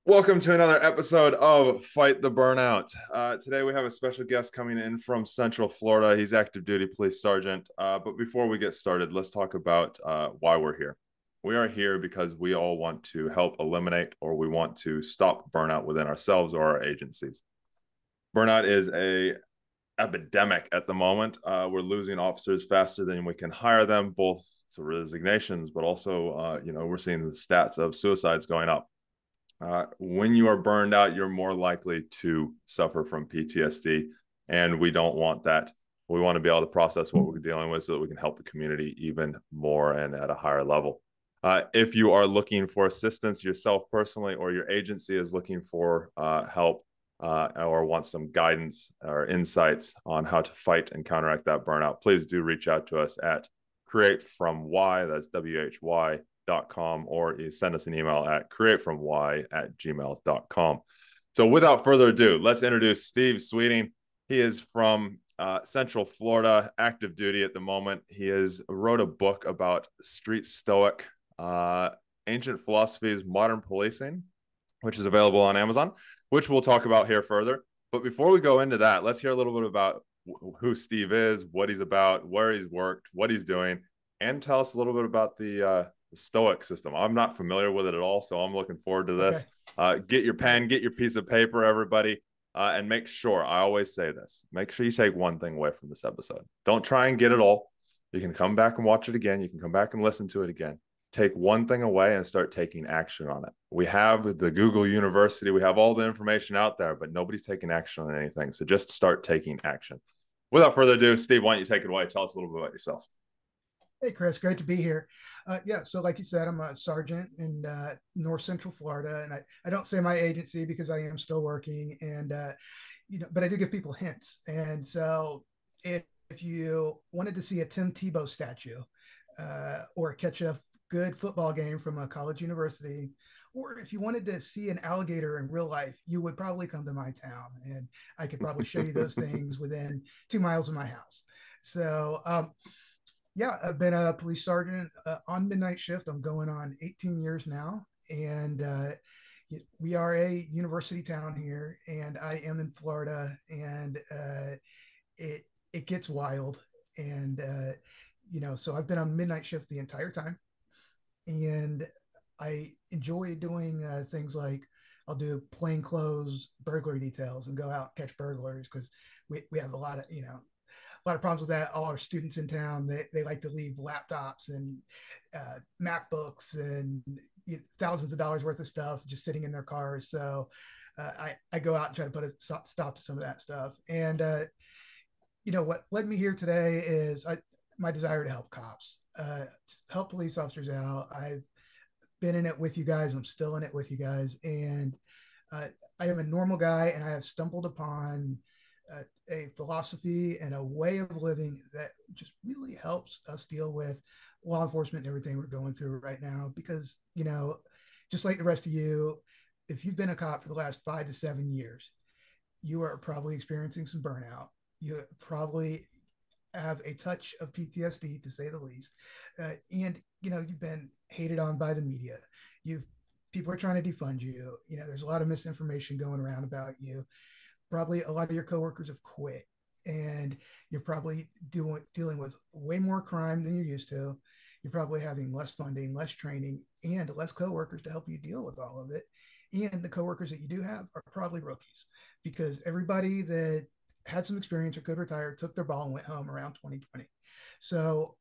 Welcome to another episode of Fight the Burnout. Today we have a special guest coming in from Central Florida. He's active duty police sergeant. But before we get started, let's talk about why we're here. We are here because we all want to help eliminate or we want to stop burnout within ourselves or our agencies. Burnout is a epidemic at the moment. We're losing officers faster than we can hire them, both to resignations, but also, we're seeing the stats of suicides going up. When you are burned out, you're more likely to suffer from PTSD, and we don't want that. We want to be able to process what we're dealing with so that we can help the community even more and at a higher level. If you are looking for assistance yourself personally, or your agency is looking for help or wants some guidance or insights on how to fight and counteract that burnout, please do reach out to us at create from why, that's WHY.com, or you send us an email at createfromwhy@gmail.com. So without further ado, let's introduce Steve Sweeting. He is from Central Florida, active duty at the moment. He wrote a book about street stoic, ancient philosophies, modern policing, which is available on Amazon, which we'll talk about here further. But before we go into that, let's hear a little bit about who Steve is, what he's about, where he's worked, what he's doing, and tell us a little bit about the Stoic system. I'm not familiar with it at all, so I'm looking forward to this. Get your pen, get your piece of paper, everybody, and make sure, I always say this, make sure you take one thing away from this episode. Don't try and get it all. You can come back and watch it again. You can come back and listen to it again. Take one thing away and start taking action on it. We have the Google University. We have all the information out there, but nobody's taking action on anything. So just start taking action. Without further ado, Steve, why don't you take it away? Tell us a little bit about yourself. Hey, Chris, great to be here. So like you said, I'm a sergeant in North Central Florida, and I don't say my agency because I am still working, and but I do give people hints. And so if you wanted to see a Tim Tebow statue or catch a good football game from a college university, or if you wanted to see an alligator in real life, you would probably come to my town, and I could probably show you those things within 2 miles of my house. So, yeah, I've been a police sergeant on midnight shift. I'm going on 18 years now, and we are a university town here, and I am in Florida, and it gets wild, and so I've been on midnight shift the entire time, and I enjoy doing things like I'll do plainclothes burglary details and go out and catch burglars because we have a lot of problems with that. All our students in town, they like to leave laptops and MacBooks and thousands of dollars worth of stuff just sitting in their cars. So I go out and try to put a stop to some of that stuff. And what led me here today is my desire to help cops, help police officers out. I've been in it with you guys. I'm still in it with you guys. And I am a normal guy, and I have stumbled upon a philosophy and a way of living that just really helps us deal with law enforcement and everything we're going through right now. Because, just like the rest of you, if you've been a cop for the last 5 to 7 years, you are probably experiencing some burnout. You probably have a touch of PTSD, to say the least. And, you've been hated on by the media. People are trying to defund you. There's a lot of misinformation going around about you. Probably a lot of your coworkers have quit, and you're probably dealing with way more crime than you're used to. You're probably having less funding, less training, and less coworkers to help you deal with all of it. And the coworkers that you do have are probably rookies, because everybody that had some experience or could retire took their ball and went home around 2020. So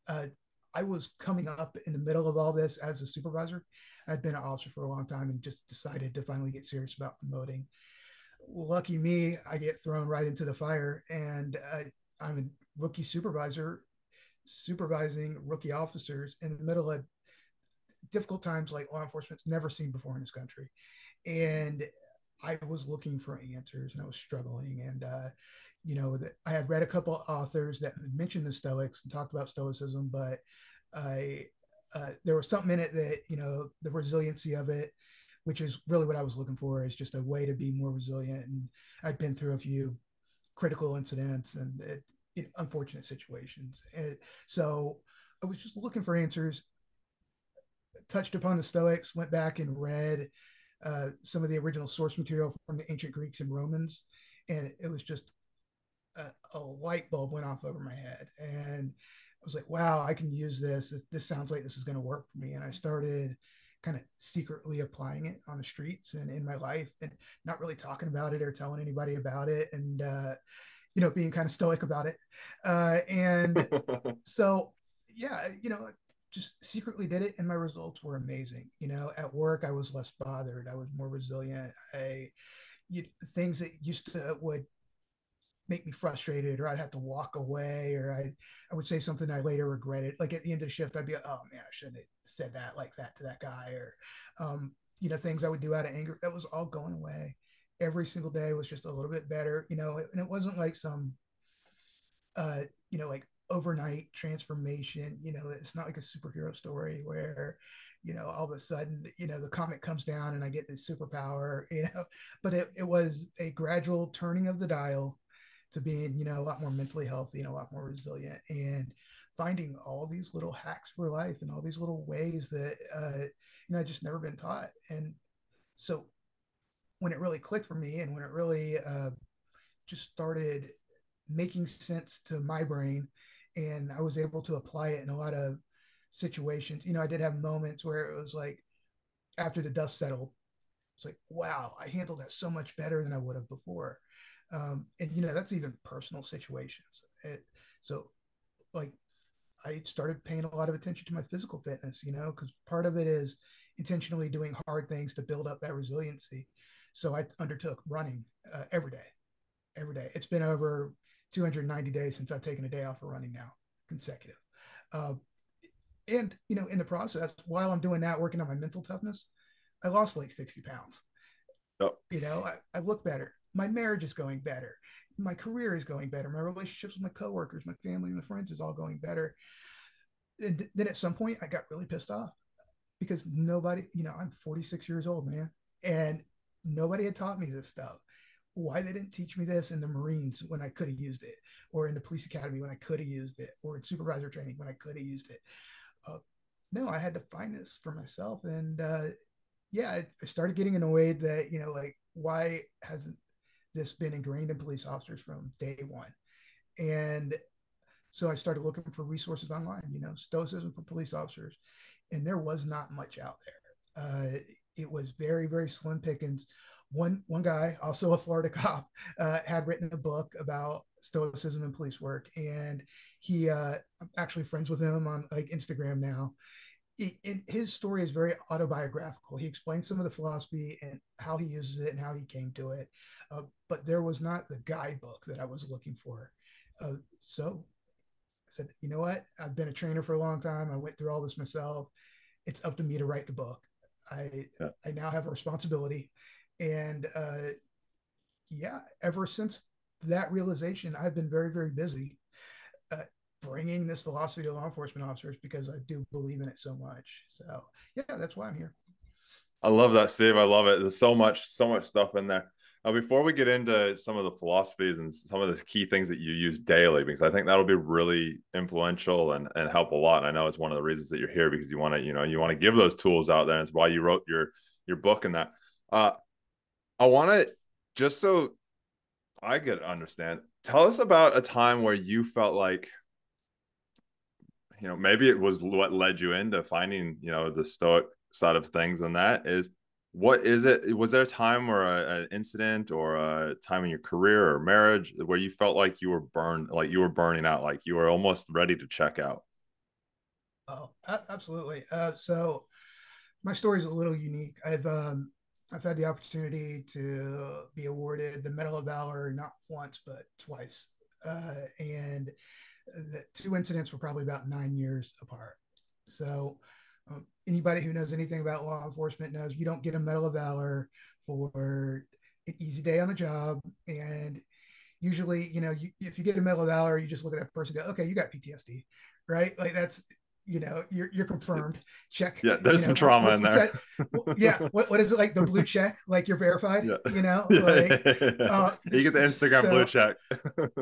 I was coming up in the middle of all this as a supervisor. I'd been an officer for a long time and just decided to finally get serious about promoting. Lucky me, I get thrown right into the fire, and I'm a rookie supervisor supervising rookie officers in the middle of difficult times like law enforcement's never seen before in this country. And I was looking for answers, and I was struggling. And that I had read a couple of authors that mentioned the Stoics and talked about Stoicism, but I there was something in it that the resiliency of it, which is really what I was looking for, is just a way to be more resilient. And I'd been through a few critical incidents and unfortunate situations. And so I was just looking for answers, touched upon the Stoics, went back and read some of the original source material from the ancient Greeks and Romans. And it was just a light bulb went off over my head. And I was like, wow, I can use this. This sounds like this is going to work for me. And I started kind of secretly applying it on the streets and in my life, and not really talking about it or telling anybody about it. And, being kind of stoic about it. And so, yeah, just secretly did it, and my results were amazing. At work, I was less bothered. I was more resilient. Things that used to would make me frustrated, or I'd have to walk away, or I would say something I later regretted. Like at the end of the shift, I'd be like, oh man, I shouldn't have said that like that to that guy, or things I would do out of anger. That was all going away. Every single day was just a little bit better, and it wasn't like some like overnight transformation. It's not like a superhero story where, all of a sudden, the comet comes down and I get this superpower, but it was a gradual turning of the dial to being, a lot more mentally healthy and a lot more resilient, and finding all these little hacks for life and all these little ways that, I just never been taught. And so when it really clicked for me, and when it really just started making sense to my brain, and I was able to apply it in a lot of situations. I did have moments where it was like, after the dust settled, it's like, wow, I handled that so much better than I would have before. And that's even personal situations. So like, I started paying a lot of attention to my physical fitness, because part of it is intentionally doing hard things to build up that resiliency. So I undertook running every day. Every day. It's been over 290 days since I've taken a day off for running now, consecutive. And in the process, while I'm doing that, working on my mental toughness, I lost like 60 pounds. Oh. I look better. My marriage is going better. My career is going better. My relationships with my coworkers, my family, my friends is all going better. And then at some point, I got really pissed off because nobody, I'm 46 years old, man, and nobody had taught me this stuff. Why they didn't teach me this in the Marines when I could have used it, or in the police academy when I could have used it, or in supervisor training when I could have used it. No, I had to find this for myself. And I started getting annoyed that, like, why hasn't this been ingrained in police officers from day one? And so I started looking for resources online, Stoicism for police officers. And there was not much out there. It was very, very slim pickings. One guy, also a Florida cop, had written a book about Stoicism and police work, and I'm actually friends with him on like Instagram now. His story is very autobiographical. He explains some of the philosophy and how he uses it and how he came to it, but there was not the guidebook that I was looking for. So I said, you know what? I've been a trainer for a long time. I went through all this myself. It's up to me to write the book. I now have a responsibility. And ever since that realization, I've been very, very busy bringing this philosophy to law enforcement officers because I do believe in it so much. So that's why I'm here. I love that, Steve. I love it. There's so much stuff in there. Before we get into some of the philosophies and some of the key things that you use daily, because I think that'll be really influential and help a lot. And I know it's one of the reasons that you're here, because you want to give those tools out there. And it's why you wrote your book and that. I want to, just so I get to understand, tell us about a time where you felt like, maybe it was what led you into finding, the Stoic side of things. And that is, what is it? Was there a time or an incident or a time in your career or marriage where you felt like you were burning out, like you were almost ready to check out? Oh, absolutely. So my story is a little unique. I've had the opportunity to be awarded the Medal of Valor not once but twice, and the two incidents were probably about 9 years apart. So anybody who knows anything about law enforcement knows you don't get a Medal of Valor for an easy day on the job. And usually, if you get a Medal of Valor, you just look at that person and go, okay, you got PTSD, right? Like that's, you're confirmed. Check. Yeah, there's some trauma in there. What is it, like the blue check? Like you're verified. Yeah. Like you get the Instagram blue check.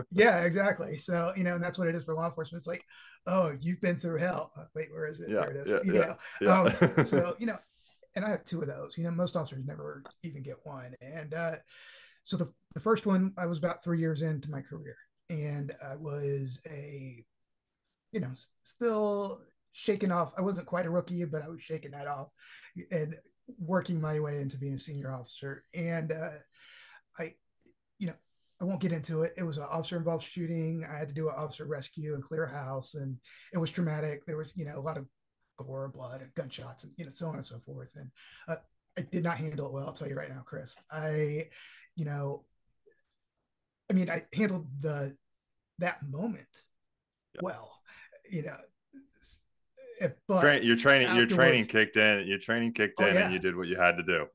Yeah, exactly. So and that's what it is for law enforcement. It's like, oh, you've been through hell. Wait, where is it? Yeah, there it is. yeah. So and I have two of those. Most officers never even get one. And so the first one, I was about 3 years into my career, and I was still shaking off. I wasn't quite a rookie, but I was shaking that off and working my way into being a senior officer. And I, you know, I won't get into it. It was an officer involved shooting. I had to do an officer rescue and clear a house, and it was traumatic. There was, a lot of gore, blood, and gunshots, and so on and so forth. And I did not handle it well. I'll tell you right now, Chris. You know, I handled that moment Yeah. well, you know, but Your training afterwards, kicked in. Your training kicked oh in, and you yeah, did what you had to do.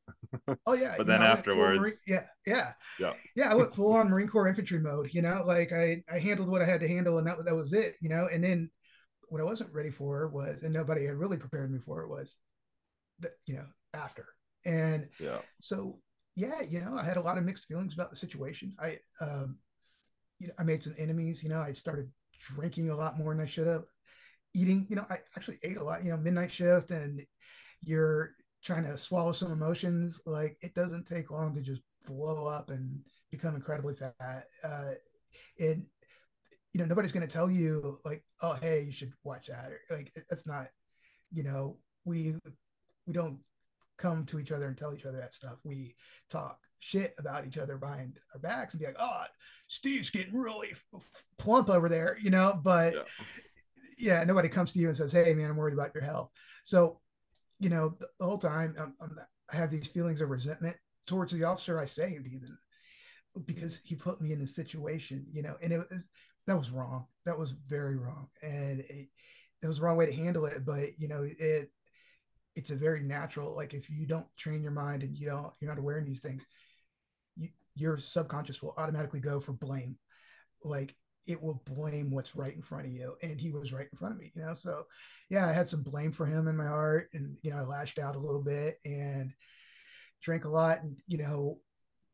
oh yeah, But then I went full Marine. afterwards, Yeah, yeah, yeah, yeah. I went full on Marine Corps infantry mode. Like I handled what I had to handle, and that was it. And then what I wasn't ready for was, and nobody had really prepared me for it, was that after. And yeah, so yeah, I had a lot of mixed feelings about the situation. I made some enemies. I started drinking a lot more than I should have. Eating, I actually ate a lot. Midnight shift, and you're trying to swallow some emotions. Like, it doesn't take long to just blow up and become incredibly fat. And nobody's going to tell you like, oh, hey, you should watch that. Or, like, that's not. You know, we don't come to each other and tell each other that stuff. We talk shit about each other behind our backs and be like, oh, Steve's getting really plump over there, but yeah, yeah, nobody comes to you and says, hey, man, I'm worried about your health. So, the whole time I have these feelings of resentment towards the officer I saved, even because he put me in this situation, and that was wrong. That was very wrong. And it was the wrong way to handle it. But, it's a very natural, like, if you don't train your mind and you're not aware of these things, your subconscious will automatically go for blame. Like, it will blame what's right in front of you, and he was right in front of me. So yeah, I had some blame for him in my heart, and I lashed out a little bit and drank a lot, and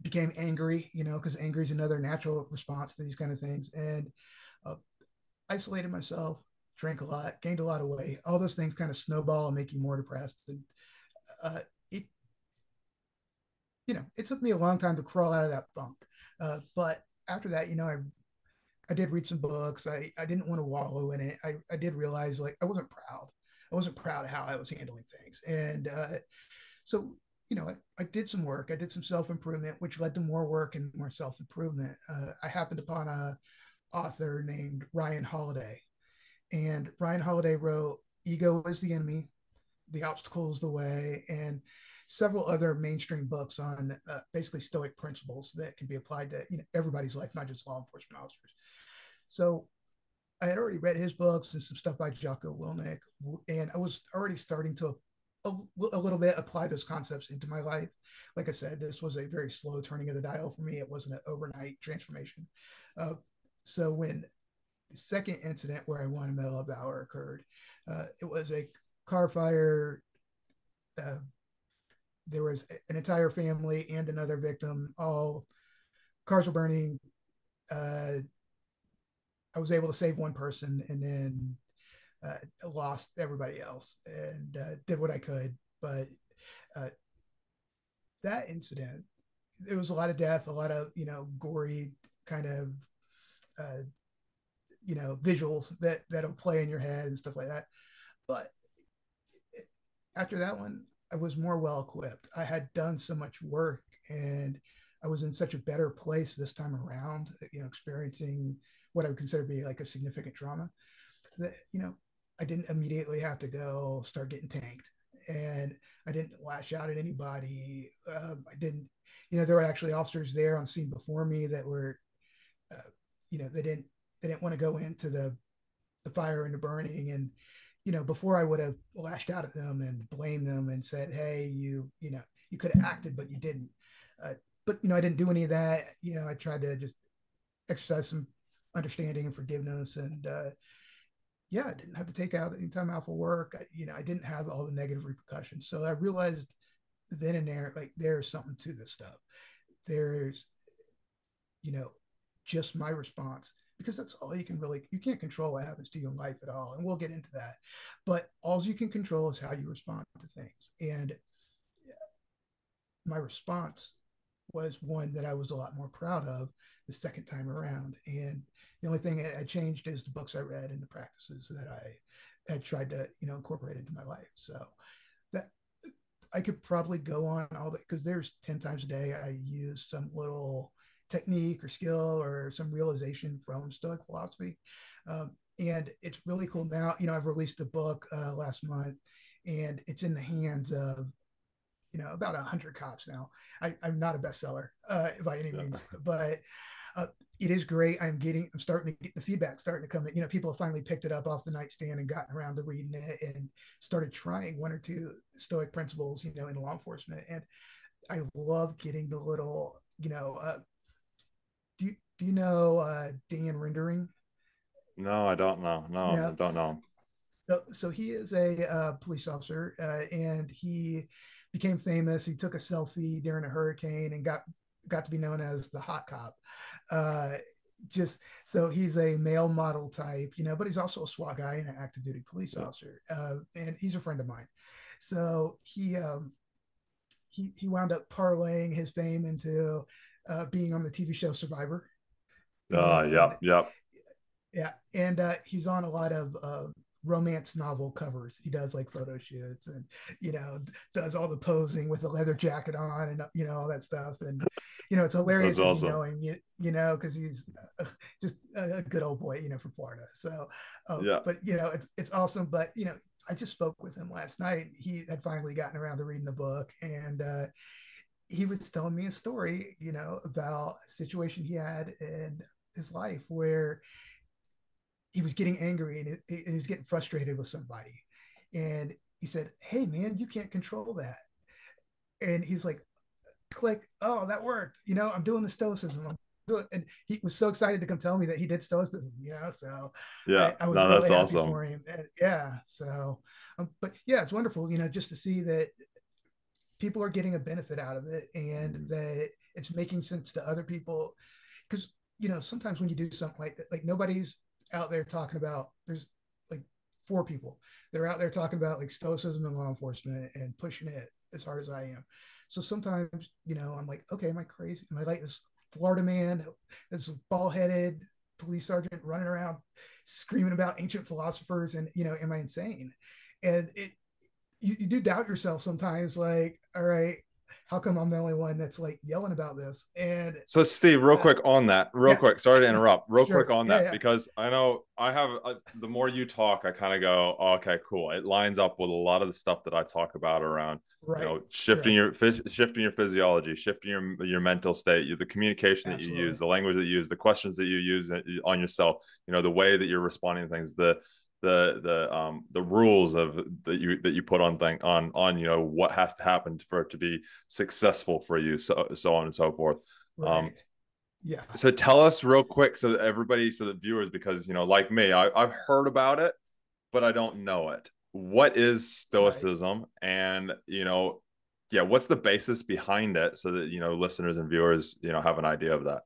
became angry, because angry is another natural response to these kind of things. And uh, isolated myself, drank a lot, gained a lot of weight. All those things kind of snowball and make you more depressed. And it it took me a long time to crawl out of that funk. But after that, I did read some books. I didn't want to wallow in it. I did realize, like, I wasn't proud. I wasn't proud of how I was handling things. And so, I did some work. I did some self-improvement, which led to more work and more self-improvement. I happened upon a author named Ryan Holiday. And Ryan Holiday wrote Ego is the Enemy, The Obstacle is the Way, and several other mainstream books on basically Stoic principles that can be applied to everybody's life, not just law enforcement officers. So I had already read his books and some stuff by Jocko Willink, and I was already starting to a little bit apply those concepts into my life. Like I said, this was a very slow turning of the dial for me. It wasn't an overnight transformation. So when the second incident where I won a Medal of Valor occurred, it was a car fire. Uh, there was an entire family and another victim. All cars were burning. Uh, I was able to save one person, and then lost everybody else, and did what I could. But uh, that incident, there was a lot of death, a lot of gory kind of uh, visuals that'll play in your head and stuff like that. But after that one, I was more well equipped. I had done so much work, and I was in such a better place this time around, experiencing what I would consider to be like a significant trauma, that I didn't immediately have to go start getting tanked, and I didn't lash out at anybody. I didn't, there were actually officers there on scene before me that were, they didn't want to go into the fire and the burning, and before I would have lashed out at them and blamed them and said, hey, you could have acted, but you didn't. But I didn't do any of that. I tried to just exercise some understanding and forgiveness, and yeah, I didn't have to take out any time out for work. I didn't have all the negative repercussions. So I realized then and there, like, there's something to this stuff. There's, you know, just my response, because that's all you can't control what happens to you in life at all. And we'll get into that. But all you can control is how you respond to things. And my response was one that I was a lot more proud of the second time around. And the only thing I changed is the books I read and the practices that I had tried to, incorporate into my life. So that I could probably go on all that, because there's 10 times a day I use some little technique or skill or some realization from Stoic philosophy. And it's really cool now. I've released a book last month, and it's in the hands of about 100 cops now. I'm not a bestseller by any Yeah. means, but uh, it is great. I'm starting to get the feedback starting to come in. People have finally picked it up off the nightstand and gotten around to reading it and started trying one or two Stoic principles, in law enforcement. And I love getting the little, do you know Dan Rendering? No, I don't know. No, I Yeah. don't know. So he is a police officer, and he became famous. He took a selfie during a hurricane and got to be known as the hot cop. Uh, just so he's a male model type, but he's also a SWAT guy and an active duty police Yeah. officer, and he's a friend of mine. So he wound up parlaying his fame into being on the TV show Survivor, and Yep, yep. yeah, and he's on a lot of romance novel covers. He does like photo shoots, and does all the posing with a leather jacket on, and all that stuff. And it's That's hilarious if you awesome. know him, because he's just a good old boy, from Florida. So, Yeah. but it's awesome. But I just spoke with him last night. He had finally gotten around to reading the book, and he was telling me a story, about a situation he had in his life where he was getting angry, and he was getting frustrated with somebody. And he said, "Hey, man, you can't control that." And he's like, click, oh, that worked. I'm doing the Stoicism. And he was so excited to come tell me that he did Stoicism, So Yeah. I was No, really that's happy awesome. for him. And yeah. So, but yeah, it's wonderful, just to see that people are getting a benefit out of it, and Mhm. that it's making sense to other people. Because sometimes when you do something like that, like nobody's out there talking about, there's like four people that are out there talking about like stoicism and law enforcement and pushing it as hard as I am. So sometimes I'm like, okay, am I crazy? Am I like this Florida man, this bald-headed police sergeant running around screaming about ancient philosophers, and am I insane? And you do doubt yourself sometimes, like, all right, how come I'm the only one that's like yelling about this? And So, Steve, real uh, quick on that, real yeah, quick. Sorry to interrupt. Real quick sure, on yeah, that, yeah, because I know I have the more you talk, I kind of go, oh, okay, cool. It lines up with a lot of the stuff that I talk about around, right, shifting right, shifting your physiology, shifting your mental state, the communication that you use, absolutely, the language that you use, the questions that you use on yourself. The way that you're responding to things, the rules of that you put on what has to happen for it to be successful for you, so on and so forth. right, yeah, So tell us real quick, so that everybody, so that viewers, because like me, I've heard about it, but I don't know it. What is right. Stoicism? And yeah, what's the basis behind it, so that listeners and viewers have an idea of that.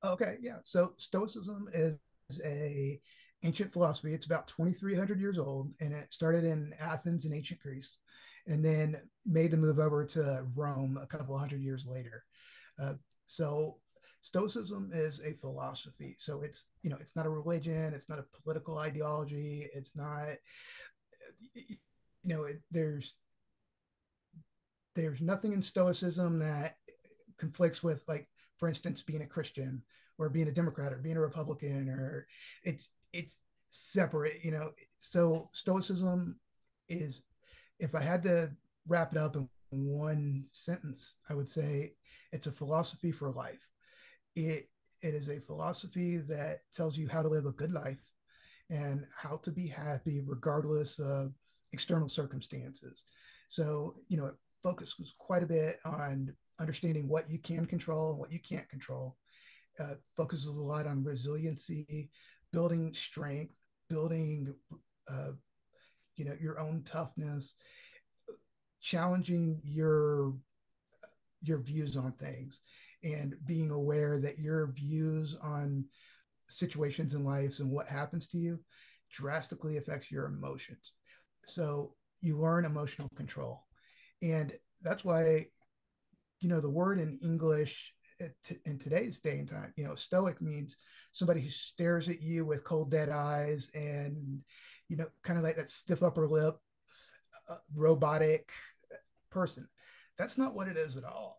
Okay, yeah. So Stoicism is a ancient philosophy. It's about 2,300 years old, and it started in Athens in ancient Greece, and then made the move over to Rome a couple hundred years later. Uh, so Stoicism is a philosophy. So it's not a religion. It's not a political ideology. It's not there's nothing in Stoicism that conflicts with, like, for instance, being a Christian or being a Democrat or being a Republican, or it's separate. So Stoicism is, if I had to wrap it up in one sentence, I would say it's a philosophy for life. It is a philosophy that tells you how to live a good life and how to be happy regardless of external circumstances. So, it focuses quite a bit on understanding what you can control and what you can't control. Focuses a lot on resiliency, building strength, building, uh, your own toughness, challenging your views on things, and being aware that your views on situations in life and what happens to you drastically affects your emotions. So you learn emotional control. And that's why the word in English in today's day and time, stoic means somebody who stares at you with cold dead eyes and, kind of like that stiff upper lip, robotic person. That's not what it is at all.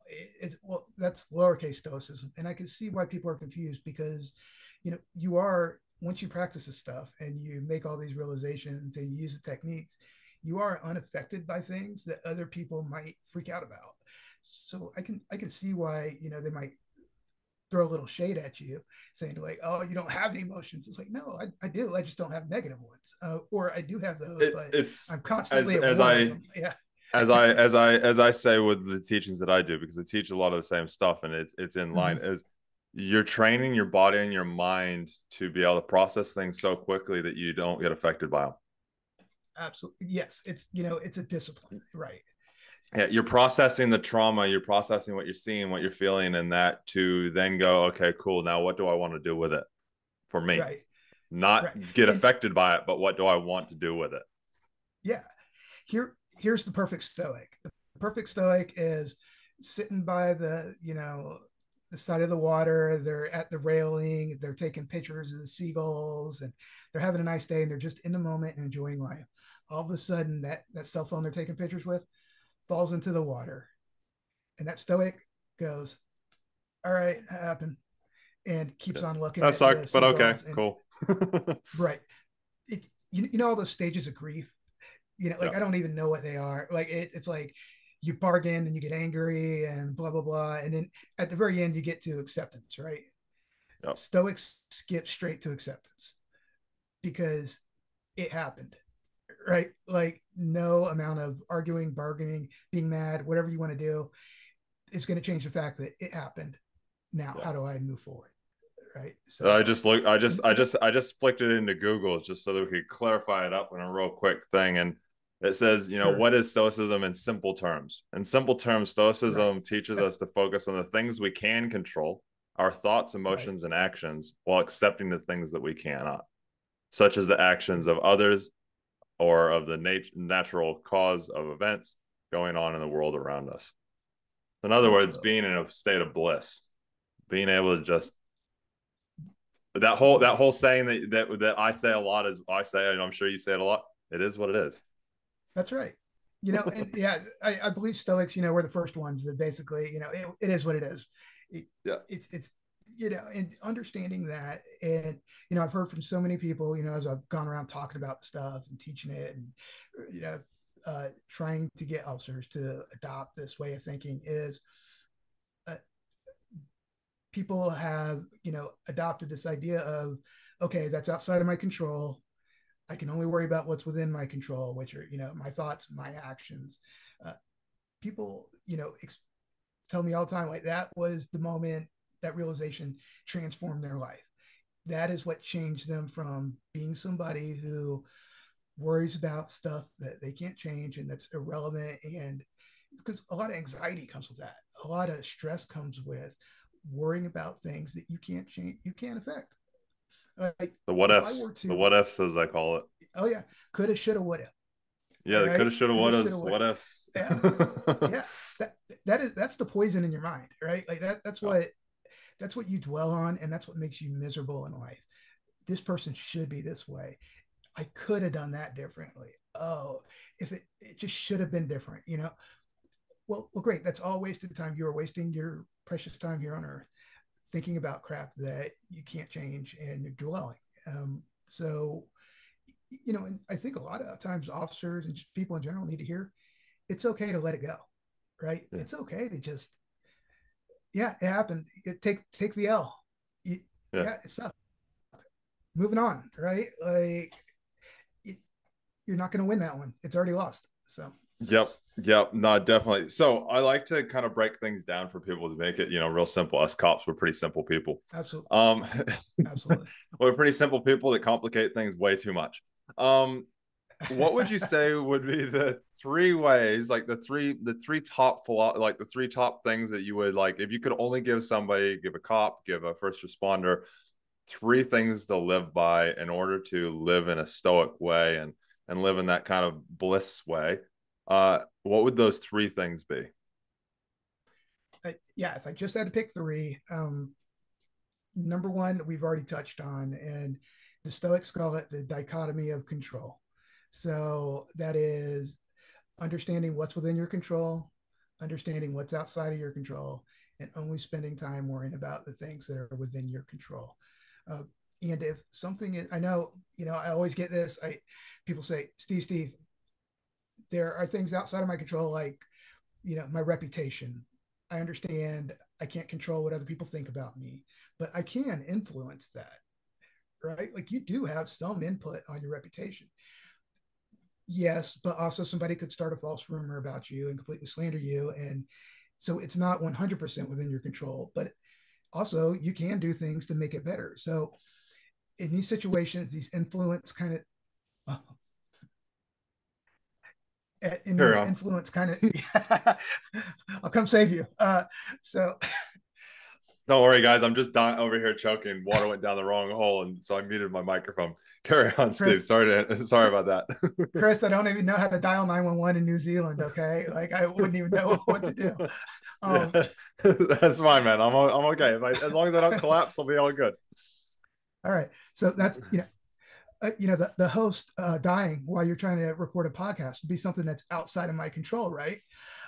Well, that's lowercase stoicism. And I can see why people are confused because, you are, once you practice this stuff and you make all these realizations and you use the techniques, you are unaffected by things that other people might freak out about. So I can see why, they might throw a little shade at you saying like, oh, you don't have any emotions. It's like, no, I do. I just don't have negative ones. Or I do have those, but It's I'm as constantly at as war with I them. Yeah. as I say with the teachings that I do, because I teach a lot of the same stuff, and it's in line, Mm-hmm. is you're training your body and your mind to be able to process things so quickly that you don't get affected by them. Absolutely. Yes. It's a discipline. Right. Yeah, you're processing the trauma, you're processing what you're seeing, what you're feeling, and that to then go, okay, cool. Now, what do I want to do with it for me? Right. Not Right. get And affected by it, but what do I want to do with it? yeah, here's the perfect stoic. The perfect stoic is sitting by the side of the water. They're at the railing. They're taking pictures of the seagulls, and they're having a nice day. And they're just in the moment and enjoying life. All of a sudden, that cell phone they're taking pictures with falls into the water, and that stoic goes, "All right, that happened," and keeps Yeah. on looking That at the sucked, but okay, seagulls. And cool. right, you know all those stages of grief. Yeah, Like I don't even know what they are. Like it's like you bargain and you get angry and blah blah blah, and then at the very end you get to acceptance, right? yeah, Stoics skip straight to acceptance because it happened, right? Like no amount of arguing, bargaining, being mad, whatever you want to do, is going to change the fact that it happened. Now, yeah. how do I move forward, right? I So, just look. I just, and I just, I just flicked it into Google just so that we could clarify it up in a real quick thing. And it says, sure, what is Stoicism in simple terms? In simple terms, right, Stoicism teaches us to focus on the things we can control, our thoughts, right, emotions, and actions, while accepting the things that we cannot, such as the actions of others or of the natural cause of events going on in the world around us. In other words, absolutely, being in a state of bliss, being able to just that whole right. saying that I say a lot is I say, and I'm sure you say it a lot. It is what it is. That's right. And yeah, I believe Stoics, were the first ones that basically, it is what it is. It, Yeah. it's and understanding that, and I've heard from so many people, as I've gone around talking about the stuff and teaching it, and trying to get officers to adopt this way of thinking is uh, people have adopted this idea of, okay, that's outside of my control. I can only worry about what's within my control, which are, my thoughts, my actions. Uh, People, tell me all the time, like that was the moment that realization transformed their life. That is what changed them from being somebody who worries about stuff that they can't change and that's irrelevant. And because a lot of anxiety comes with that, a lot of stress comes with worrying about things that you can't change, you can't affect. Like The what if I ifs, were the to, what ifs, as I call it. oh yeah, coulda, shoulda, woulda. Yeah, All the coulda, right, shoulda, coulda, shoulda, wouldas, woulda. what ifs. Yeah, yeah. That that's the poison in your mind, right? Like that. Yeah, That's what you dwell on, and that's what makes you miserable in life. This person should be this way. I could have done that differently. Oh, if it just should have been different, Well, great. That's all wasted time. You are wasting your precious time here on Earth thinking about crap that you can't change, and you're dwelling. So, and I think a lot of times officers and just people in general need to hear it's okay to let it go, right? yeah, It's okay to just, yeah, it happened. Take the L. You, yeah. yeah, it sucked. Moving on, right? Like it, you're not going to win that one. It's already lost. So Yep. Yep. No, definitely. So I like to kind of break things down for people to make it, real simple. Us cops, we're pretty simple people. absolutely, Um, absolutely. we're pretty simple people that complicate things way too much. Um, what would you say would be the three ways, like the three top like the three top things that you would like if you could only give somebody, give a cop, give a first responder, three things to live by in order to live in a stoic way and live in that kind of bliss way. What would those three things be? Yeah, if I just had to pick three, number one, we've already touched on, and the Stoics call it the dichotomy of control. So that is understanding what's within your control, understanding what's outside of your control, and only spending time worrying about the things that are within your control. Uh, and if something is, I know, I always get this. People say, Steve, there are things outside of my control, like my reputation. I understand I can't control what other people think about me, but I can influence that, right? Like you do have some input on your reputation. Yes, but also somebody could start a false rumor about you and completely slander you. And so it's not 100% within your control, but also you can do things to make it better. So in these situations, these influence kind of, in Carry these on. influence kind of, yeah, I'll come save you. So Don't worry, guys. I'm just dying over here choking. Water went down the wrong hole, and so I muted my microphone. Carry on, Steve. Chris, Sorry about that. Chris, I don't even know how to dial 911 in New Zealand. Okay. Like I wouldn't even know what to do. Yeah, Um, that's fine, man. I'm okay. As long as I don't collapse, I'll be all good. all right. So that's, the host dying while you're trying to record a podcast would be something that's outside of my control, right?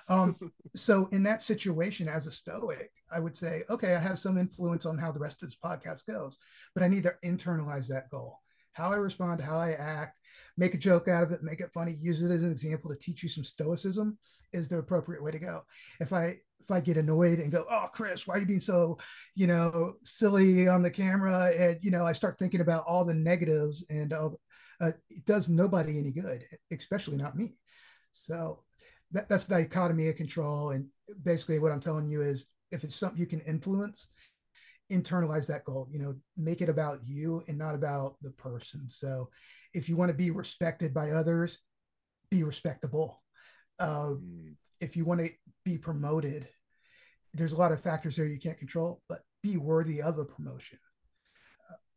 Um, so in that situation, as a Stoic, I would say, okay, I have some influence on how the rest of this podcast goes, but I need to internalize that goal. How I respond, how I act, make a joke out of it, make it funny, use it as an example to teach you some stoicism is the appropriate way to go. If I get annoyed and go, oh, Chris, why are you being so, silly on the camera? And, I start thinking about all the negatives and it does nobody any good, especially not me. So that's the dichotomy of control. And basically what I'm telling you is if it's something you can influence, internalize that goal, make it about you and not about the person. So if you want to be respected by others, be respectable. If you want to be promoted, there's a lot of factors there you can't control, but be worthy of a promotion.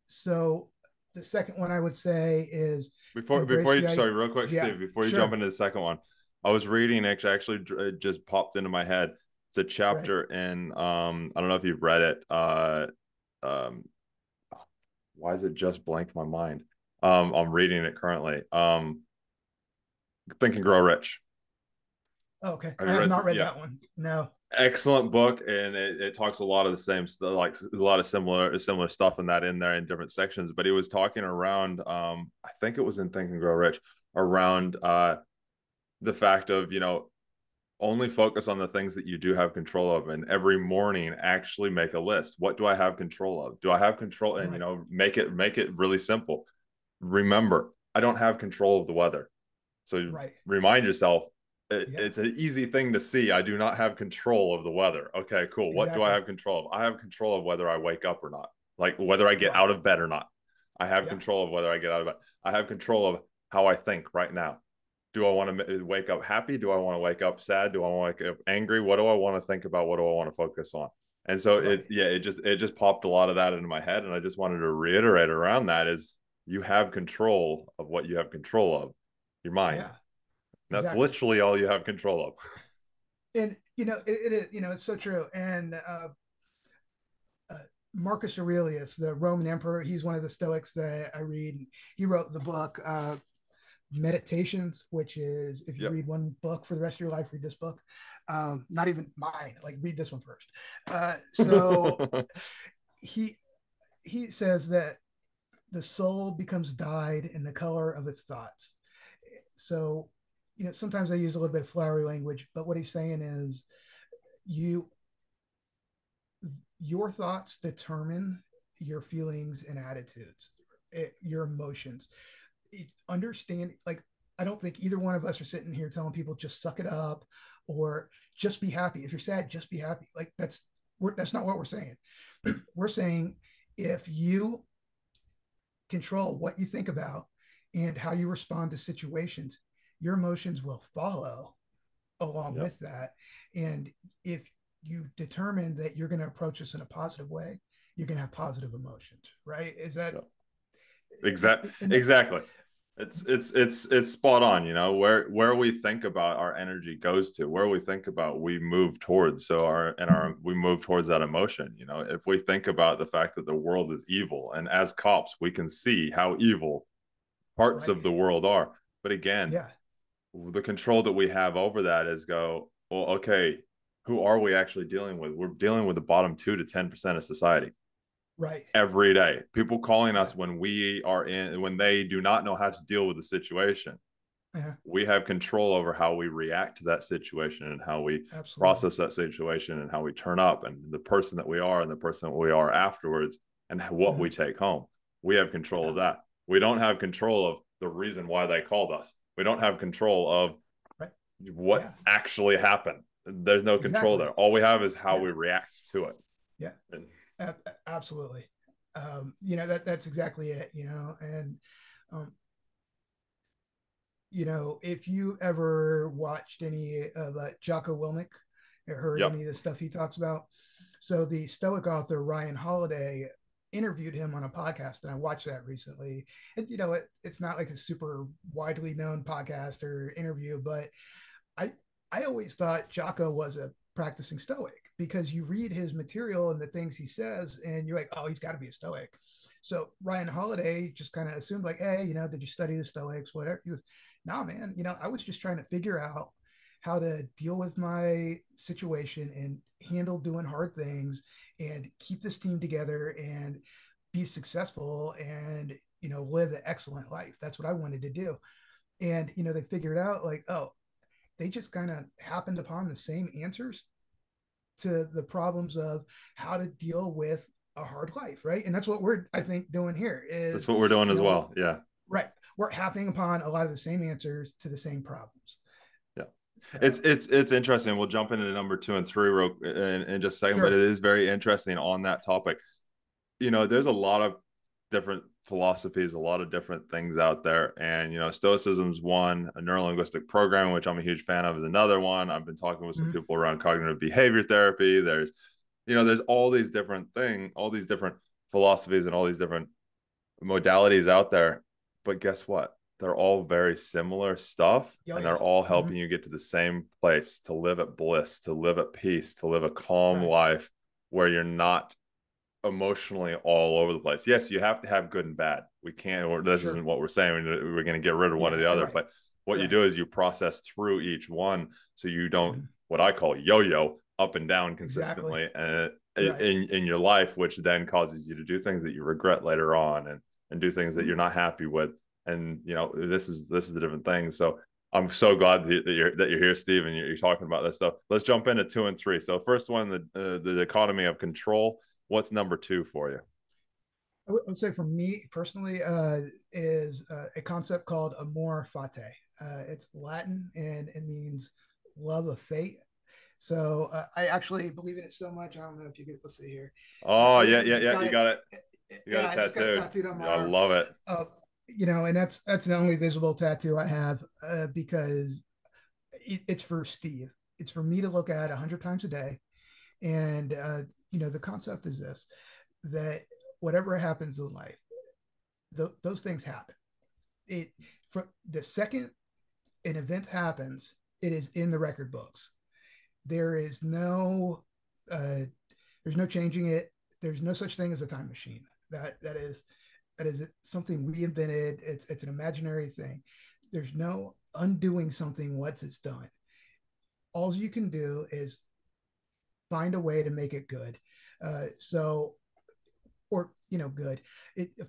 So the second one I would say is Before embrace you, the sorry, real quick, yeah, Steve, before you jump sure, into the second one, I was reading, actually it just popped into my head. It's a right. chapter in I don't know if you've read it. Um why is it just blanked my mind? I'm reading it currently. Think and Grow Rich. Okay, Have I you have read not read yeah. that one. No. Excellent book, and it talks a lot of the same stuff, like a lot of similar stuff in there in different sections. But he was talking around, I think it was in Think and Grow Rich, around the fact of only focus on the things that you do have control of, and every morning actually make a list. What do I have control of? Do I have control? And Right. make it really simple. Remember, I don't have control of the weather, so Right. remind yourself Yeah, it's an easy thing to see. I do not have control of the weather. Okay, cool. What do I exactly. have control of? I have control of whether I wake up or not, like whether I get Right. out of bed or not. I have Yeah. control of whether I get out of bed. I have control of how I think right now. Do I want to wake up happy? Do I want to wake up sad? Do I want to wake up angry? What do I want to think about? What do I want to focus on? And so Right. it just popped a lot of that into my head, and I just wanted to reiterate around that is you have control of what you have control of, your mind. Yeah. That's Exactly. literally all you have control of. And it's so true. And uh, Marcus Aurelius, the Roman emperor, he's one of the Stoics that I read. He wrote the book Meditations, which is if you Yep. read one book for the rest of your life, read this book. Not even mine. Like read this one first. So he he says that the soul becomes dyed in the color of its thoughts. So sometimes I use a little bit of flowery language, but what he's saying is you your thoughts determine your feelings and attitudes, your emotions. Understand, like, I don't think either one of us are sitting here telling people just suck it up or just be happy. If you're sad, just be happy. Like that's not what we're saying. We're saying if you control what you think about and how you respond to situations, your emotions will follow along Yep. with that. And if you determine that you're going to approach this in a positive way, you're going to have positive emotions, right? Is that Yep. and Exactly. It's spot on. Where we think about our energy goes to, where we think about we move towards. So our we move towards that emotion. If we think about the fact that the world is evil, and as cops we can see how evil parts Right. of the world are. But again, Yeah. the control that we have over that is go, well, okay, who are we actually dealing with? We're dealing with the bottom 2 to 10% of society Right. every day. People calling Yeah. us when they do not know how to deal with the situation. Yeah. We have control over how we react to that situation and how we Absolutely. process that situation and how we turn up and the person that we are and the person that we are afterwards and what we Mhm. take home. We have control Yeah. of that. We don't have control of the reason why they called us. We don't have control of Right. what Yeah. actually happened. There's no control there. Exactly. All we have is how Yeah. we react to it. Yeah. And Absolutely. That's exactly it. And um, if you ever watched any of Jocko Willink or heard yep. any of the stuff he talks about, so the Stoic author Ryan Holiday interviewed him on a podcast, and I watched that recently. And it's not like a super widely known podcast or interview, but I I always thought Jocko was a practicing Stoic because you read his material and the things he says, and you're like, oh, he's got to be a Stoic. So Ryan Holiday just kind of assumed like, hey, did you study the Stoics, whatever? He was, nah, man, I was just trying to figure out how to deal with my situation and handle doing hard things and keep this team together and be successful and live an excellent life. That's what I wanted to do. And they figured out like, oh, they just kind of happened upon the same answers to the problems of how to deal with a hard life, right? And that's what we're, I think, doing here That's is, what we're doing you as know, well. Yeah. right, we're happening upon a lot of the same answers to the same problems. Yeah. It's So it's it's interesting. We'll jump into number two and three in just a second, but it sure. is very interesting on that topic. There's a lot of different philosophies, a lot of different things out there. And, Stoicism's one, a neurolinguistic programming, which I'm a huge fan of, is another one. I've been talking with some Mhm. people around cognitive behavior therapy. There's all these different things, all these different philosophies and all these different modalities out there. But guess what? They're all very similar stuff, Oh and they're yeah. all Hmm. helping you get to the same place, to live at bliss, to live at peace, to live a calm Right. life where you're not emotionally all over the place. Yes, you have to have good and bad. We can't, or this Sure. isn't what we're saying. We're going to get rid of one or Yeah. the other. Right. But what you Right. do is you process through each one so you don't, Mhm. what I call yo-yo, up and down Exactly. consistently and Right. in your life, which then causes you to do things that you regret later on and do things that Mhm. you're not happy with. And this is the different thing. So I'm so glad that you're here, Steve, and you're talking about this stuff. Let's jump into two and three. So first one, the economy of control. What's number two for you? I would say for me personally, is a concept called amor fati. It's Latin and it means love of fate. So I actually believe in it so much. I don't know if you get. Let's see here. Oh, I yeah, recently yeah, just yeah. got You it. got it. You got Yeah, it I just got it tattooed. tattooed on my I arm. love it. And that's the only visible tattoo I have because it's for Steve. It's for me to look at 100 times a day. And the concept is this: that whatever happens in life, those things happen. It from the second an event happens, it is in the record books. There is no uh, there's no changing it. There's no such thing as a time machine. That is something we invented. It's an imaginary thing. There's no undoing something once it's done. All you can do is find a way to make it good. So or good.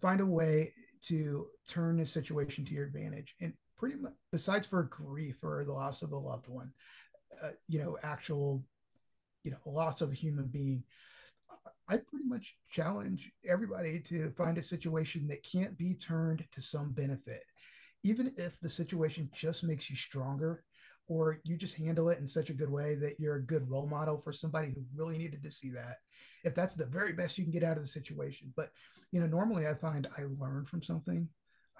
Find a way to turn the situation to your advantage. And pretty much, besides for grief or the loss of a loved one, actual loss of a human being, I pretty much challenge everybody to find a situation that can't be turned to some benefit, even if the situation just makes you stronger or you just handle it in such a good way that you're a good role model for somebody who really needed to see that. If that's the very best you can get out of the situation. But normally I find I learn from something.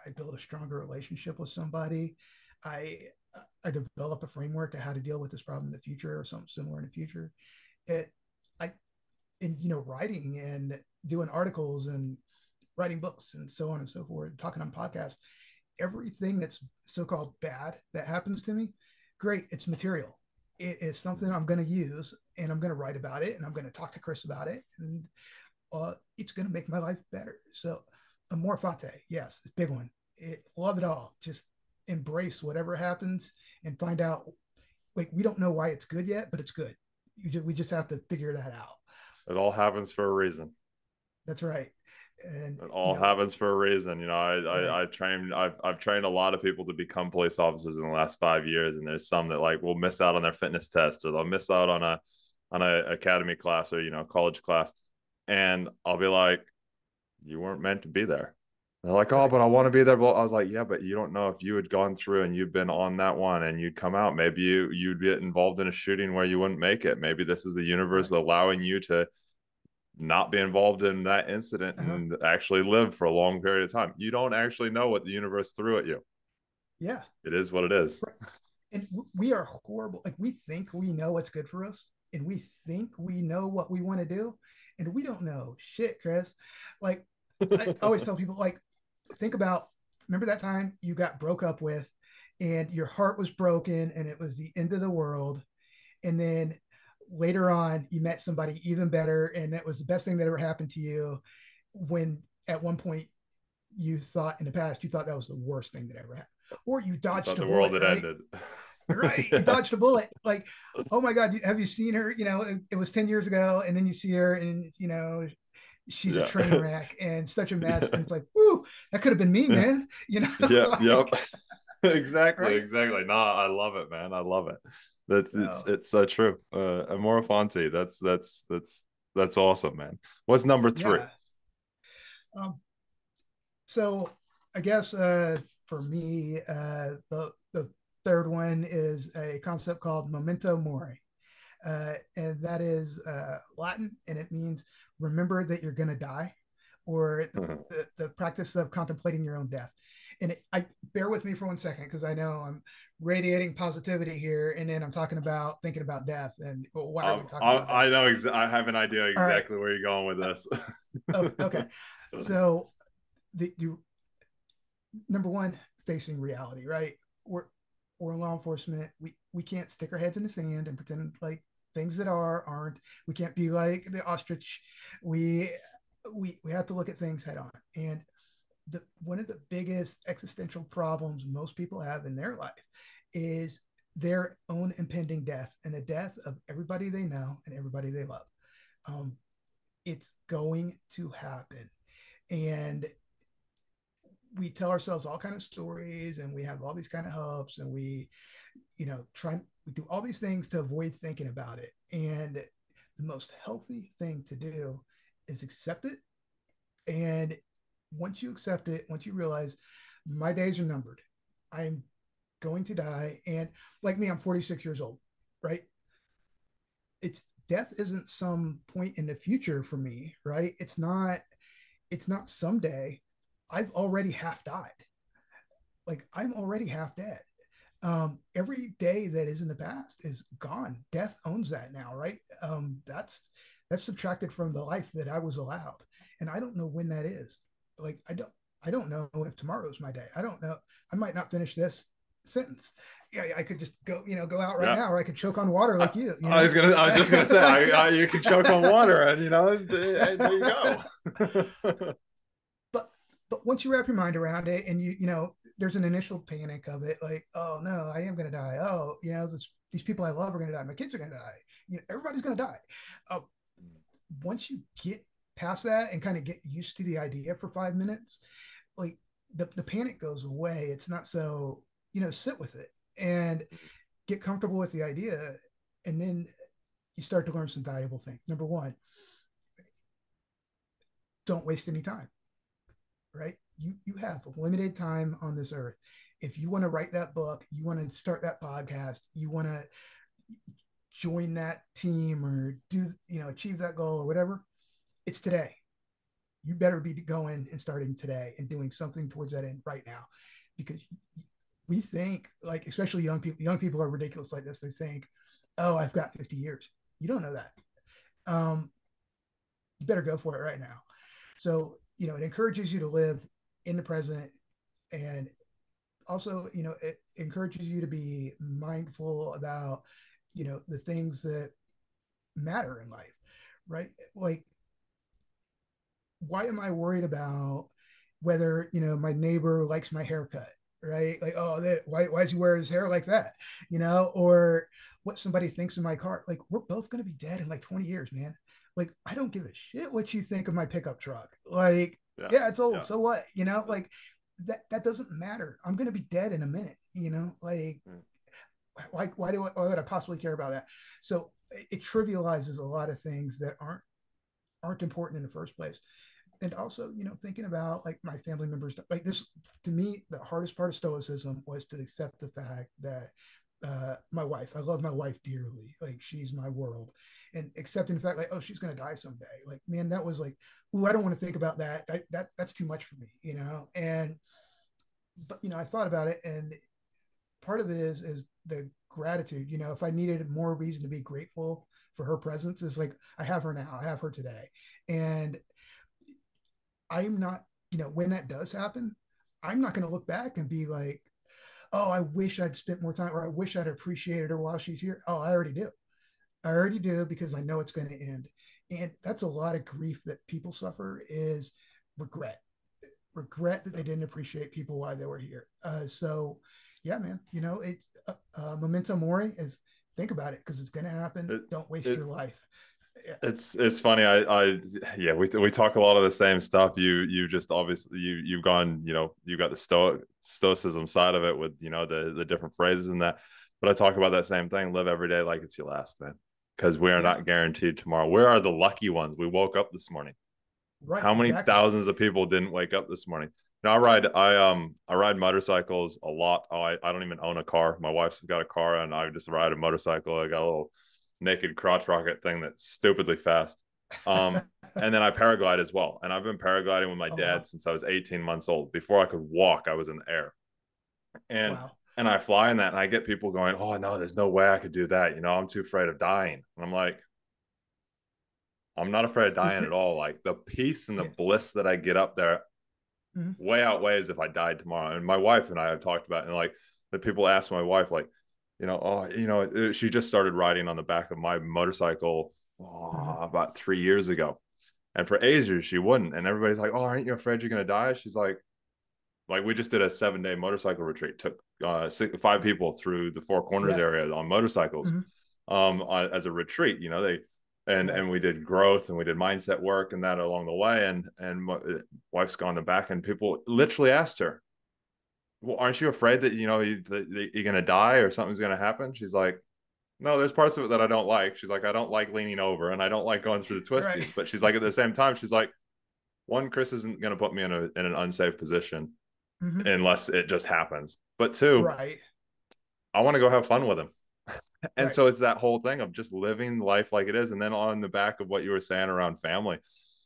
I build a stronger relationship with somebody. I I develop a framework of how to deal with this problem in the future or something similar in the future. It I in writing and doing articles and writing books and so on and so forth, talking on podcasts. everything that's so-called bad that happens to me, great, it's material. It is something I'm going to use, and I'm going to write about it, and I'm going to talk to Chris about it, and it's going to make my life better. So amor fati, yes, it's a big one. Love it all. Just embrace whatever happens and find out. Like, we don't know why it's good yet, but it's good. We just have to figure that out. It all happens for a reason. That's right. And It all happens for a reason. right. I've trained a lot of people to become police officers in the last 5 years, and there's some that like will miss out on their fitness test, or they'll miss out on a academy class, or college class, and I'll be like, you weren't meant to be there. They're like, oh, Right. but I want to be there. Well, I was like, yeah, but you don't know if you had gone through and you'd been on that one and you'd come out. Maybe you'd get involved in a shooting where you wouldn't make it. Maybe this is the universe Right. allowing you to not be involved in that incident Uh-huh. and actually live for a long period of time. You don't actually know what the universe threw at you. Yeah. It is what it is. Right. And we are horrible. Like, we think we know what's good for us, and we think we know what we want to do, and we don't know shit, Chris. Like, I always tell people, like, think about, remember that time you got broke up with, and your heart was broken, and it was the end of the world, and then later on you met somebody even better, and that was the best thing that ever happened to you, when at one point you thought, in the past, you thought that was the worst thing that ever happened, or you You dodged thought a the world bullet, had right? ended. Right, you Yeah. dodged a bullet. Like, oh my god, have you seen her? It was 10 years ago, and then you see her, and she's a Yeah. train wreck and such a mess, and it's like, whoo, that could have been me, Yeah. man. Yeah. Yep. Like, Exactly. right. Exactly. No, I love it, man. I love it. That's So it's so true. Amora Fonte. That's awesome, man. What's number three? yeah. um so I guess, for me, the third one is a concept called memento mori, and that is Latin, and it means remember that you're going to die, or the practice of contemplating your own death. And I bear with me for 1 second, because I know I'm radiating positivity here, and then I'm talking about thinking about death, and, well, why are we talking about death? I know. I have an idea All right. exactly where you're going with this. Okay. So the number one, facing reality, right? We're in law enforcement. We can't stick our heads in the sand and pretend like things that aren't. We can't be like the ostrich. We we have to look at things head on. And one of the biggest existential problems most people have in their life is their own impending death, and the death of everybody they know and everybody they love. Um, it's going to happen, and we tell ourselves all kind of stories, and we have all these kind of hopes, and we do all these things to avoid thinking about it. And the most healthy thing to do is accept it. And once you accept it, once you realize my days are numbered, I'm going to die. And like me, I'm 46 years old, right? It's Death isn't some point in the future for me, right? It's not someday. I've already half died. Like, I'm already half dead. Every day that is in the past is gone. Death owns that now, right? That's subtracted from the life that I was allowed, and I don't know when that is. Like, I don't know if tomorrow's my day. I don't know. I might not finish this sentence. Yeah, I could just go out right Yeah. now, or I could choke on water like you. I was just gonna say, you can choke on water, and there you go. but but once you wrap your mind around it, and there's an initial panic of it, like, oh no, I am going to die. Oh, these people I love are going to die. My kids are going to die. Everybody's going to die. uh, Once you get past that and kind of get used to the idea for 5 minutes, like, the panic goes away. It's not so, sit with it and get comfortable with the idea, and then you start to learn some valuable things. Number one, don't waste any time, right? You have limited time on this earth. If you want to write that book, you want to start that podcast, you want to join that team, or achieve that goal or whatever, it's today. You better be going and starting today and doing something towards that end right now, because we think, like, especially young people are ridiculous like this. They think, oh, I've got 50 years. You don't know that. um, you better go for it right now. So, it encourages you to live in the present, and also, it encourages you to be mindful about, the things that matter in life, right? Like, why am I worried about whether, my neighbor likes my haircut? Right? Like, oh, why does he wear his hair like that? Or what somebody thinks of my car. Like, we're both going to be dead in like 20 years, man. Like, I don't give a shit what you think of my pickup truck. Like, Yeah. yeah, it's old. Yeah. So what? Like that doesn't matter. I'm going to be dead in a minute. Like, Mm. why would I possibly care about that? So it trivializes a lot of things that aren't important in the first place. And also, thinking about like my family members, like this, to me, the hardest part of Stoicism was to accept the fact that my wife, I love my wife dearly. Like, she's my world. And accepting the fact, like, oh, she's going to die someday. Like, man, that was like, ooh, I don't want to think about that. That's too much for me. And, but, I thought about it, and part of it is the gratitude. If I needed more reason to be grateful for her presence, is like, I have her now, I have her today. And I'm not, when that does happen, I'm not going to look back and be like, oh, I wish I'd spent more time, or I wish I'd appreciated her while she's here. Oh, I already do. I already do, because I know it's going to end. And that's a lot of grief that people suffer, is regret, regret that they didn't appreciate people while they were here. So yeah, man, it's memento mori is, think about it, because it's going to happen. It, Don't waste it, your life. Yeah. it's funny. Yeah, we talk a lot of the same stuff. You just obviously you've gone, you got the stoicism side of it with, the different phrases and that. But I talk about that same thing. Live every day like it's your last, man. Because we are Yeah. not guaranteed tomorrow. We are the lucky ones. We woke up this morning. Right. How many Exactly. thousands of people didn't wake up this morning? Now I ride motorcycles a lot. I don't even own a car. My wife's got a car, and I just ride a motorcycle. I got a little naked crotch rocket thing that's stupidly fast. And then I paraglide as well. And I've been paragliding with my Oh, wow. dad since I was 18 months old. Before I could walk, I was in the air. And Wow. and I fly in that, and I get people going, "Oh no, there's no way I could do that. I'm too afraid of dying." And I'm like, I'm not afraid of dying at all. Like, the peace and the Yeah. bliss that I get up there Mhm. way outweighs if I died tomorrow. And my wife and I have talked about it, and like the people ask my wife, like, she just started riding on the back of my motorcycle Mhm. about 3 years ago. And for ages she wouldn't. And everybody's like, "Oh, aren't you afraid you're gonna die?" She's like we just did a 7-day motorcycle retreat, took 5 people through the Four Corners Yeah. area on motorcycles, Mhm. as a retreat. They and Right. we did growth, and we did mindset work and that along the way. And my wife's gone the back, and people literally asked her, "Well, aren't you afraid that you're gonna die or something's gonna happen?" She's like, "No, there's parts of it that I don't like." She's like, "I don't like leaning over, and I don't like going through the Right. twisties." But she's like, at the same time, she's like, one, Chris isn't going to put me in an unsafe position Mhm. unless it just happens. But two, Right. I want to go have fun with him. And Right. so it's that whole thing of just living life like it is. And then on the back of what you were saying around family,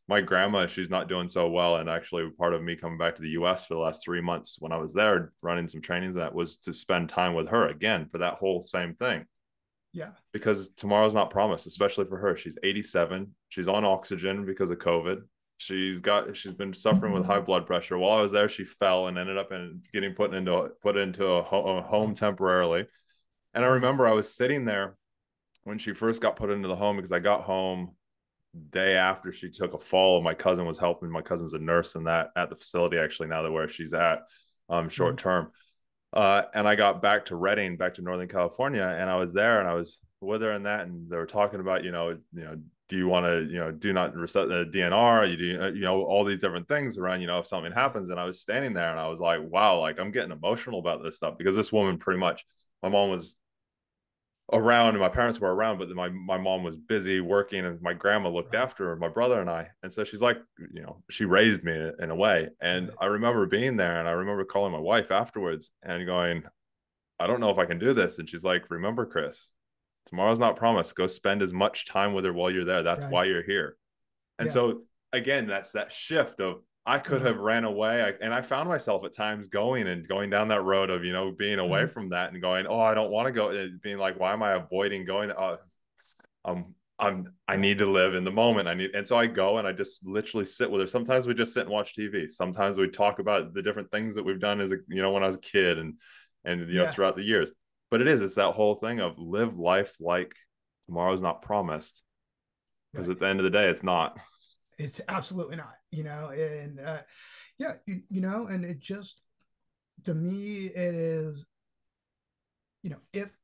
my grandma, she's not doing so well. And actually, part of me coming back to the US for the last 3 months when I was there running some trainings, that was to spend time with her again for that whole same thing. Yeah. Because tomorrow's not promised, especially for her. She's 87. She's on oxygen because of COVID. She's been suffering with high blood pressure. While I was there, she fell and ended up getting put into a home Wow. temporarily. And I Wow. remember I was sitting there when she first got put into the home, because I got home day after she took a fall. My cousin was helping. My cousin's a nurse in that at the facility, actually, now that where she's at, short Mhm. term. And I got back to Redding, back to Northern California, and I was there, and I was with her in that, and they were talking about, do you want to, do not reset the DNR? You do, all these different things around, if something Right. happens. And I was standing there, and I was like, wow, like I'm getting emotional about this stuff, because this woman pretty much, my mom was around and my parents were around, but my mom was busy working, and my grandma looked Right. after my brother and I. And so she's like, she raised me in a way. And Right. I remember being there, and I remember calling my wife afterwards and going, "I don't know if I can do this." And she's like, "Remember, Chris, tomorrow's not promised. Go spend as much time with her while you're there. That's Right. why you're here." And Yeah. so again, that's that shift of, I could Uh-huh. have ran away. And I found myself at times going down that road of, being away Mhm. from that and going, "Oh, I don't want to go," being like, "Why am I avoiding going?" I Yeah. need to live in the moment. And so I go and I just literally sit with her. Sometimes we just sit and watch TV. Sometimes we talk about the different things that we've done as when I was a kid and Yeah. throughout the years. But it's that whole thing of live life like tomorrow's not promised. Because Right. at the end of the day, it's not. It's absolutely not, and yeah, and it just, to me, it is,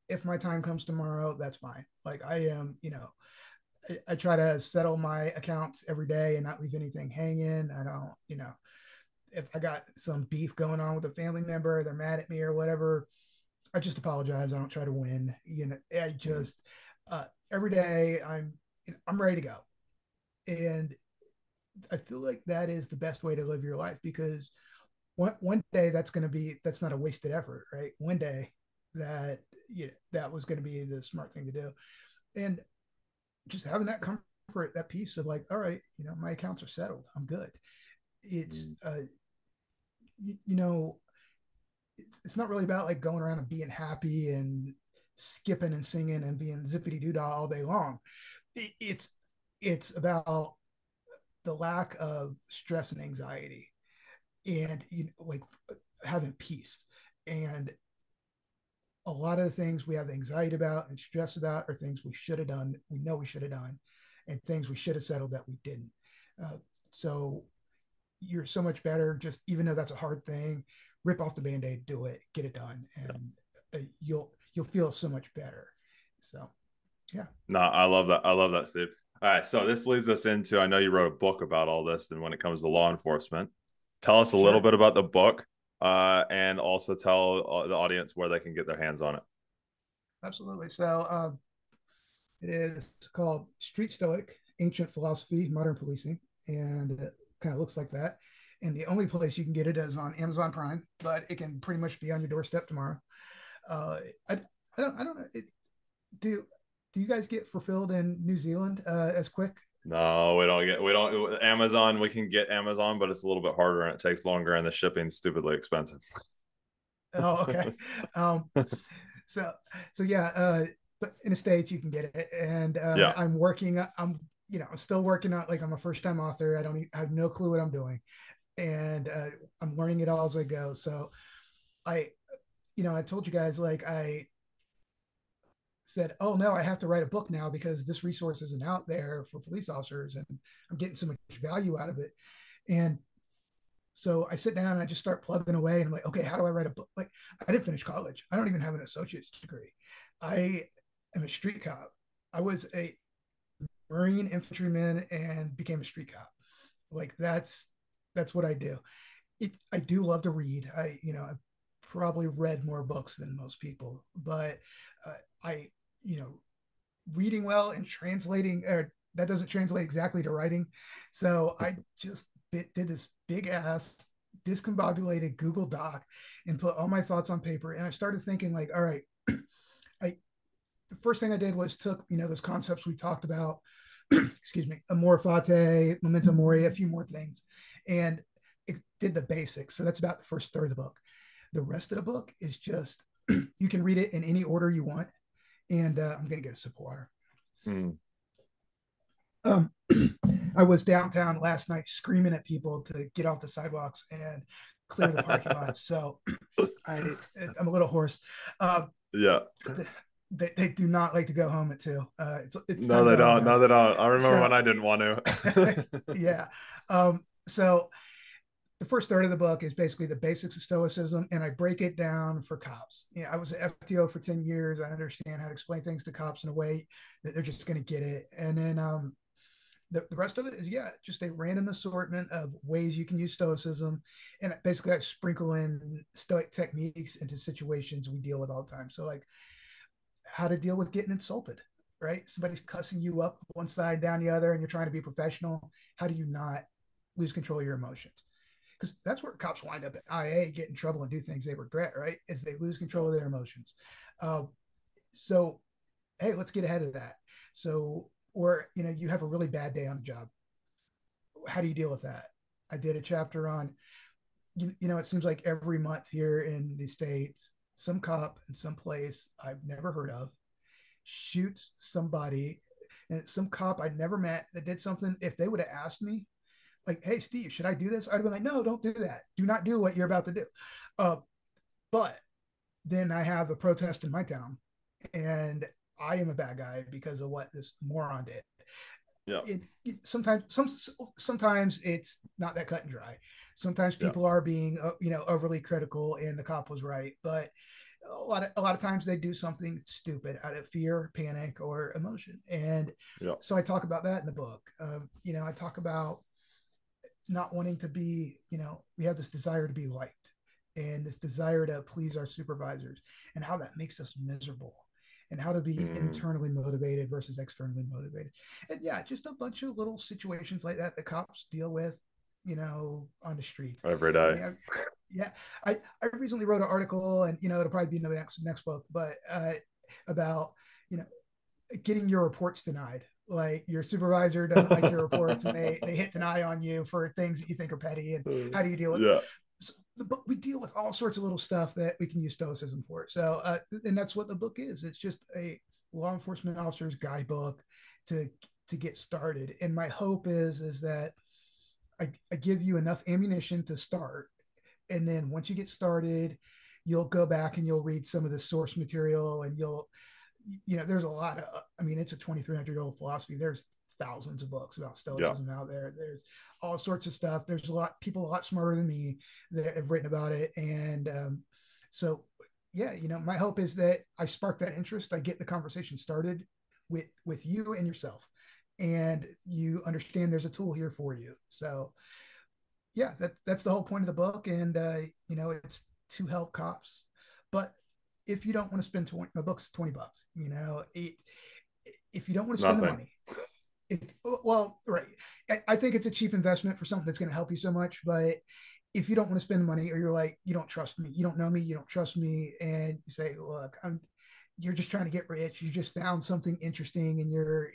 if my time comes tomorrow, that's fine. Like I am, I try to settle my accounts every day and not leave anything hanging. I don't, if I got some beef going on with a family member, they're mad at me or whatever, I just apologize. I don't try to win. I just, every day I'm ready to go. And I feel like that is the best way to live your life, because one day that's not a wasted effort, right? One day that was going to be the smart thing to do. And just having that comfort, that peace of like, all right, my accounts are settled. I'm good. It's, you, you know, it's not really about like going around and being happy and skipping and singing and being zippity doo dah all day long. It's about the lack of stress and anxiety, and like having peace. And a lot of the things we have anxiety about and stress about are things we should have done, we know we should have done, and things we should have settled that we didn't. So you're so much better, just even though that's a hard thing, rip off the band-aid, do it, get it done, and you'll feel so much better. So yeah. No, I love that. I love that, Steve. All right. So this leads us into, I know you wrote a book about all this and when it comes to law enforcement. Tell us a little Sure. bit about the book, and also tell the audience where they can get their hands on it. Absolutely. So it is called Street Stoic: Ancient Philosophy, Modern Policing, and it kind of looks like that. And the only place you can get it is on Amazon Prime, but it can pretty much be on your doorstep tomorrow. Uh, I don't know. Do do you guys get fulfilled in New Zealand as quick? No, we don't Amazon. We can get Amazon, but it's a little bit harder and it takes longer, and the shipping's stupidly expensive. Oh, okay. Um, so so yeah, but in the States you can get it, and Yeah. I'm still working on, like, I'm a first time author. I have no clue what I'm doing, and I'm learning it all as I go. So I I told you guys, like, I said, oh no, I have to write a book now because this resource isn't out there for police officers, and I'm getting so much value out of it. And so I sit down and I just start plugging away, and I'm like, okay, how do I write a book? Like, I didn't finish college. I don't even have an associate's degree. I am a street cop. I was a Marine infantryman and became a street cop. Like, that's what I do. I do love to read. I've probably read more books than most people, but I, you know, reading well and translating, or that doesn't translate exactly to writing. So I just did this big ass discombobulated Google Doc and put all my thoughts on paper. And I started thinking, like, all right, I the first thing I did was took, those concepts we talked about, excuse me, amor fati, memento mori, a few more things, and it did the basics. So that's about the first third of the book. The rest of the book is just you can read it in any order you want. And I'm gonna get a sip of water. Mm. Um, I was downtown last night screaming at people to get off the sidewalks and clear the parking lots. So I'm a little hoarse. Yeah. They do not like to go home at 2. It's No, time to they go home, don't. No, guys. they don't. I remember So when I didn't want to. yeah. So the first third of the book is basically the basics of Stoicism, and I break it down for cops. I was an FTO for 10 years. I understand how to explain things to cops in a way that they're just going to get it. And then the rest of it is, yeah, just a random assortment of ways you can use Stoicism. And basically I sprinkle in Stoic techniques into situations we deal with all the time. So, like, how to deal with getting insulted, right? Somebody's cussing you up one side, down the other, and you're trying to be professional. How do you not lose control of your emotions? Because that's where cops wind up at IA, get in trouble and do things they regret, right? Is they lose control of their emotions. Uh, so, hey, let's get ahead of that. So, or, you have a really bad day on the job. How do you deal with that? I did a chapter on, it seems like every month here in the States, some cop in some place I've never heard of shoots somebody. and some cop I'd never met that did something. If they would have asked me, like, "Hey, Steve, should I do this?" I'd have been like, "No, don't do that. Do not do what you're about to do." Uh, but then I have a protest in my town, and I am a bad guy because of what this moron did. Yeah. Sometimes it's not that cut and dry. Sometimes Yeah. people are being overly critical, and the cop was right. But a lot of times they do something stupid out of fear, panic, or emotion. And Yeah. so I talk about that in the book. I talk about not wanting to be, we have this desire to be liked and this desire to please our supervisors, and how that makes us miserable, and how to be internally motivated versus externally motivated. And yeah, just a bunch of little situations like that cops deal with, on the streets. Every I day. mean, yeah, I recently wrote an article, and it'll probably be in the next book, but about you know getting your reports denied. Like your supervisor doesn't like your reports, and they hit deny on you for things that you think are petty. And how do you deal with? Yeah. So, but we deal with all sorts of little stuff that we can use Stoicism for. So, and that's what the book is. It's just a law enforcement officer's guidebook to get started. And my hope is that I give you enough ammunition to start, and then once you get started, you'll go back and you'll read some of the source material, and there's a lot of, I mean, it's a 2,300-year-old philosophy. There's thousands of books about Yeah. Stoicism out there. There's all sorts of stuff. There's people a lot smarter than me that have written about it. And so, yeah, my hope is that I spark that interest. I get the conversation started with you and yourself, and you understand there's a tool here for you. So yeah, that's the whole point of the book. And it's to help cops. But if you don't want to spend 20, my book's $20, if you don't want to spend the Nothing. money, well, right. I think it's a cheap investment for something that's going to help you so much. But if you don't want to spend the money, or you're like, you don't trust me, you don't know me, you don't trust me, and you say, look, you're just trying to get rich. You just found something interesting, and you're,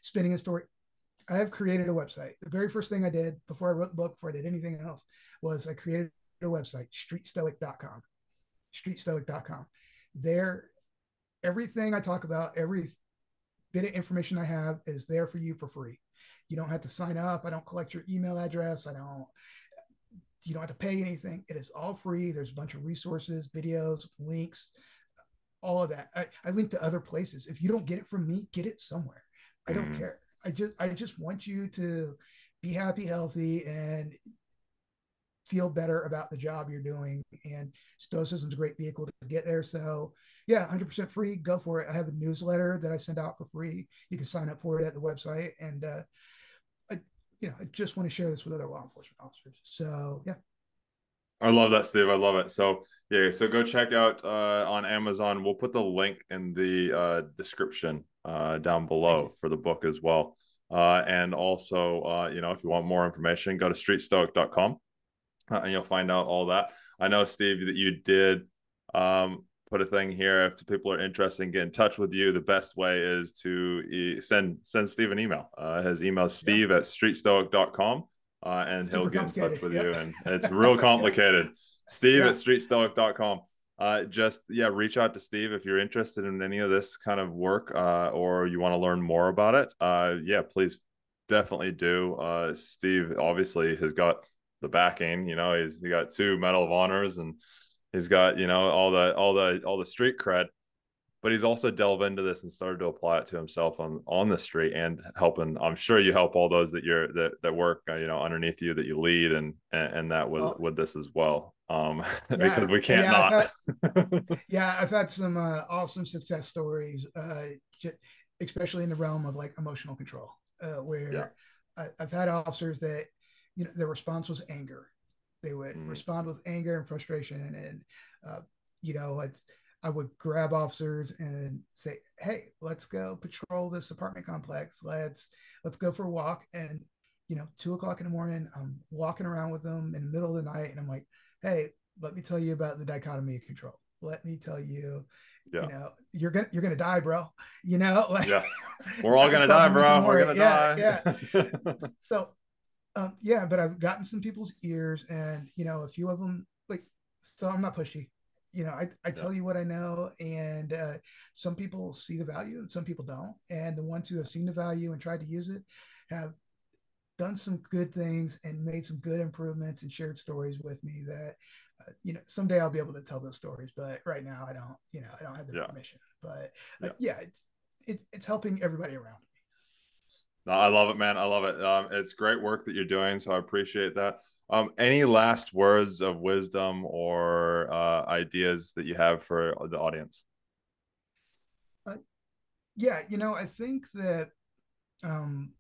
spinning a story. I have created a website. The very first thing I did before I wrote the book, before I did anything else, was I created a website, streetstoic.com. Streetstoic.com. There, everything I talk about, every bit of information I have is there for you for free. You don't have to sign up. I don't collect your email address. You don't have to pay anything. It is all free. There's a bunch of resources, videos, links, all of that. I link to other places. If you don't get it from me, get it somewhere. I don't care. I just want you to be happy, healthy, and feel better about the job you're doing. And Stoicism is a great vehicle to get there. So yeah, 100% free. Go for it. I have a newsletter that I send out for free. You can sign up for it at the website. And I just want to share this with other law enforcement officers. So yeah. I love that, Steve. I love it. So yeah, so go check out on Amazon. We'll put the link in the description down below for the book as well. And also, if you want more information, go to streetstoic.com and you'll find out all that. I know, Steve, that you did put a thing here. If people are interested in getting in touch with you, the best way is to send Steve an email. His email is steve@streetstoic.com. And Super he'll get in touch with you. Yep. And it's real complicated. Steve Yeah. at streetstoic.com. Reach out to Steve if you're interested in any of this kind of work or you want to learn more about it. Please definitely do. Steve obviously has got the backing, he's got 2 Medal of Honors, and he's got, all the street cred, but he's also delved into this and started to apply it to himself on the street, and helping. I'm sure you help all those that work, underneath you, that you lead, and that with this as well. Because we can't not. I've had some awesome success stories, especially in the realm of like emotional control, where I've had officers that, their response was anger. They would respond with anger and frustration, and I would grab officers and say, "Hey, let's go patrol this apartment complex. Let's go for a walk." And 2 o'clock in the morning, I'm walking around with them in the middle of the night, and I'm like, "Hey, let me tell you about the dichotomy of control. Let me tell you, you're gonna die, bro. We're all gonna die, bro. We're gonna die. Yeah. So, but I've gotten some people's ears, and a few of them, like, so I'm not pushy. I Yeah. tell you what I know, and some people see the value and some people don't. And the ones who have seen the value and tried to use it have done some good things and made some good improvements and shared stories with me that, someday I'll be able to tell those stories. But right now I don't, I don't have the Yeah. permission. But Yeah. yeah, it's helping everybody around me. No, I love it, man. I love it. It's great work that you're doing, so I appreciate that. Any last words of wisdom or ideas that you have for the audience? Uh, yeah, I think that um,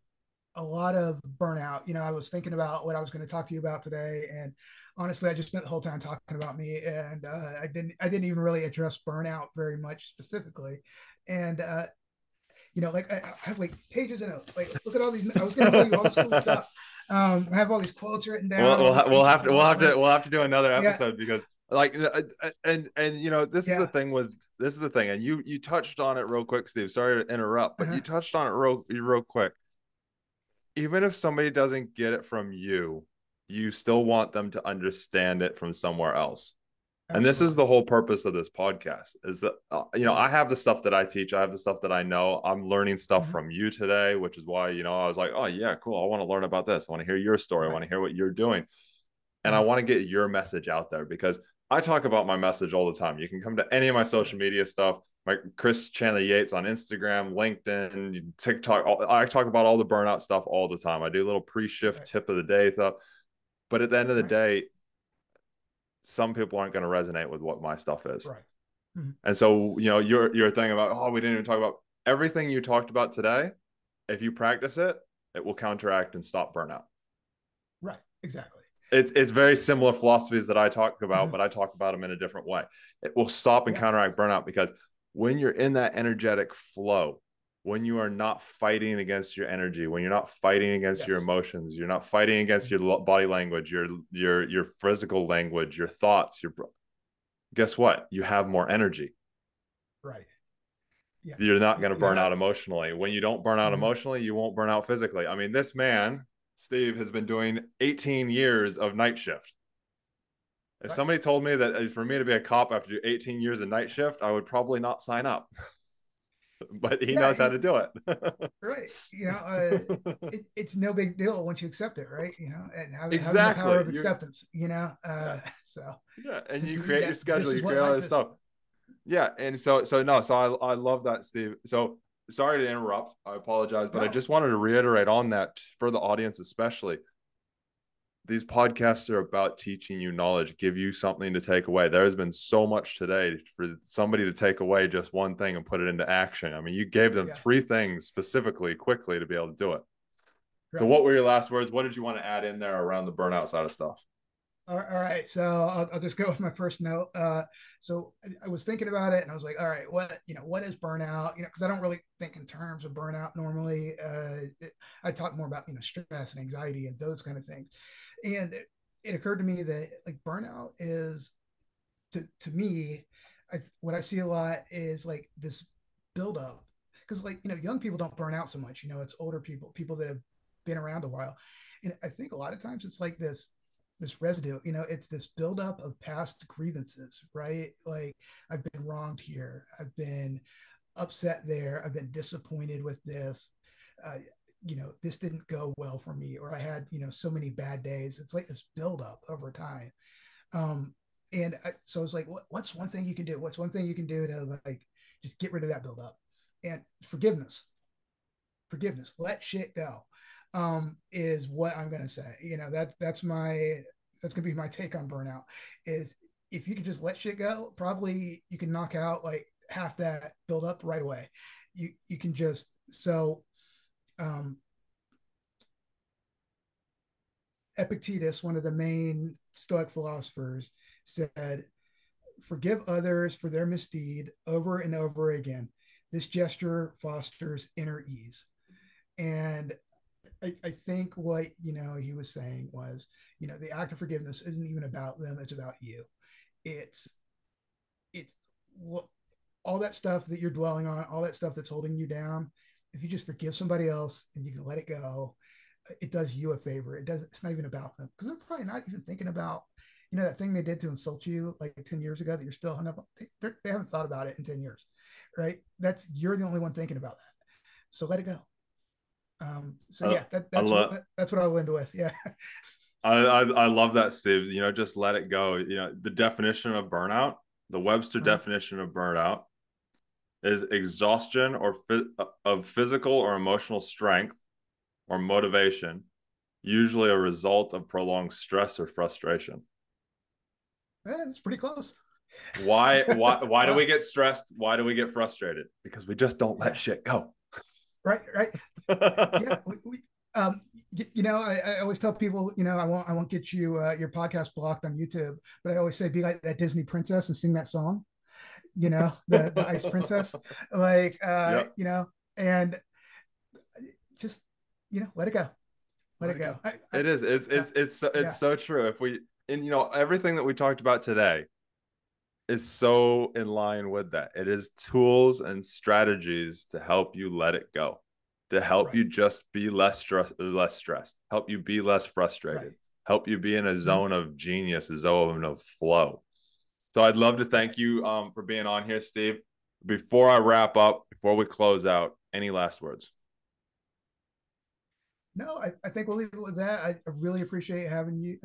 a lot of burnout. I was thinking about what I was going to talk to you about today, and honestly, I just spent the whole time talking about me, and I didn't even really address burnout very much specifically. And like I have like pages of notes. Like, look at all these. I was going to tell you all this cool stuff. I have all these quotes written down, all these We'll ancient have to philosophers. we'll have to do another Yeah, episode because like and this is the yeah, thing with this is the thing, and you touched on it real quick, Steve. Sorry to interrupt, but uh-huh. you touched on it real quick. Even if somebody doesn't get it from you, you still want them to understand it from somewhere else. And this is Absolutely. the whole purpose of this podcast is that Right. I have the stuff that I teach, I have the stuff that I know. I'm learning stuff Mm-hmm. from you today, which is why I was like, oh yeah, cool, I want to learn about this, I want to hear your story, I want Right. to hear what you're doing, and I Uh-huh. want to get your message out there because I talk about my message all the time. You can come to any of my social Right. media stuff, like Chris Chandler-Yates on Instagram, LinkedIn, TikTok. I talk about all the burnout stuff all the time. I do a little pre-shift Right. tip of the day stuff, but at the end of the Nice. day, some people aren't going to resonate with what my stuff is. Right. Mm-hmm. And so, your thing about, oh, we didn't even talk about everything you talked about today. If you practice it, it will counteract and stop burnout. Right. Exactly. It's very similar philosophies that I talk about, Uh-huh. but I talk about them in a different way. It will stop and Yeah. counteract burnout because when you're in that energetic flow, when you are not fighting against your energy, when you're not fighting against your Yes. emotions, you're not fighting against your body language, your physical language, your thoughts, your guess what? You have more energy. Right. Yeah. You're not You, going to you burn have. out emotionally. When you don't burn out Mm-hmm. emotionally, you won't burn out physically. I mean, this man, Steve, has been doing 18 years of night shift. If Right. somebody told me that for me to be a cop after 18 years of night shift, I would probably not sign up. But he Yeah. knows how to do it. Right. It's no big deal once you accept it, right? And having the power Exactly. of You acceptance. Yeah. So Yeah. And to you me, create your that this schedule, is you what create all life this is. stuff. Yeah. And so no, so I love that, Steve. So sorry to interrupt. I apologize, but I No. just wanted to reiterate on that for the audience, especially these podcasts are about teaching you knowledge, give you something to take away. There has been so much today for somebody to take away just one thing and put it into action. I mean, you gave them Yeah. three things specifically, quickly to be able to do it. So, Right. what were your last words? What did you want to add in there around the burnout side of stuff? All right, so I'll just go with my first note. So I was thinking about it, and I was like, all right, what is burnout? Because I don't really think in terms of burnout normally. I talk more about stress and anxiety and those kind of things. And it occurred to me that like burnout is to me, what I see a lot is like this buildup because like young people don't burn out so much. It's older people that have been around a while, and I think a lot of times it's like this residue. It's this buildup of past grievances, right? Like I've been wronged here, I've been upset there, I've been disappointed with this. Uh, this didn't go well for me, or I had so many bad days. It's like this buildup over time. Um, so I was like, what's one thing you can do? What's one thing you can do to like just get rid of that buildup? And forgiveness, let shit go, is what I'm gonna say. That's gonna be my take on burnout. Is if you can just let shit go, probably you can knock out like half that buildup right away. You can just so um, Epictetus, one of the main Stoic philosophers, said, forgive others for their misdeed over and over again. This gesture fosters inner ease. And I think what he was saying was, the act of forgiveness isn't even about them; it's about you. It's it's all that stuff that you're dwelling on, all that stuff that's holding you down. If you just forgive somebody else and you can let it go, it does you a favor. It's not even about them because they're probably not even thinking about that thing they did to insult you like 10 years ago that you're still hung up on, they haven't thought about it in 10 years, right? You're the only one thinking about that. So let it go. So I, yeah, I love that's what I'll end with. Yeah. I love that, Steve. Just let it go. The definition of burnout, the Webster Uh-huh. definition of burnout is exhaustion of physical or emotional strength or motivation, usually a result of prolonged stress or frustration. It's pretty close. Why do Wow. we get stressed? Why do we get frustrated? Because we just don't let Yeah. shit go. Right. Yeah. I always tell people, I won't get you your podcast blocked on YouTube, but I always say be like that Disney princess and sing that song, the Ice Princess, like, Yep. and just, let it go. Let Let it it go. go. It is. It's Yeah. so true. If we and everything that we talked about today is so in line with that. It is tools and strategies to help you let it go, to help Right. you just be less stressed, help you be less frustrated, Right. help you be in a Mhm. zone of genius, a zone of flow. So I'd love to Right. thank you for being on here, Steve. Before I wrap up, before we close out, any last words? No, I think we'll leave it with that. I really appreciate you having me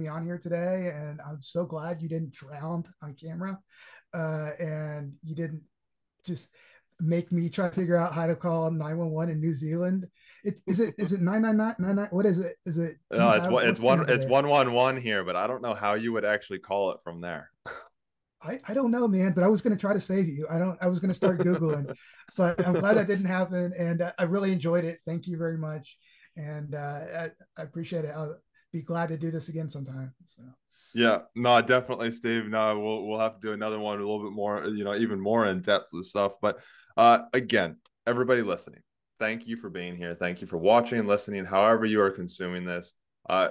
on here today, and I'm so glad you didn't drown on camera, and you didn't just make me try to figure out how to call 911 in New Zealand. Is it 99999? What is it? Is it? Do you No, have what's the number it's there? 111 here, but I don't know how you would actually call it from there. I don't know, man, but I was going to try to save you. I was going to start Googling, but I'm glad that didn't happen. And I really enjoyed it. Thank you very much. And I appreciate it. I'll be glad to do this again sometime. So, Yeah, no, definitely, Steve. No, we'll have to do another one a little bit more, even more in depth with stuff. But again, everybody listening, thank you for being here. Thank you for watching and listening, however you are consuming this.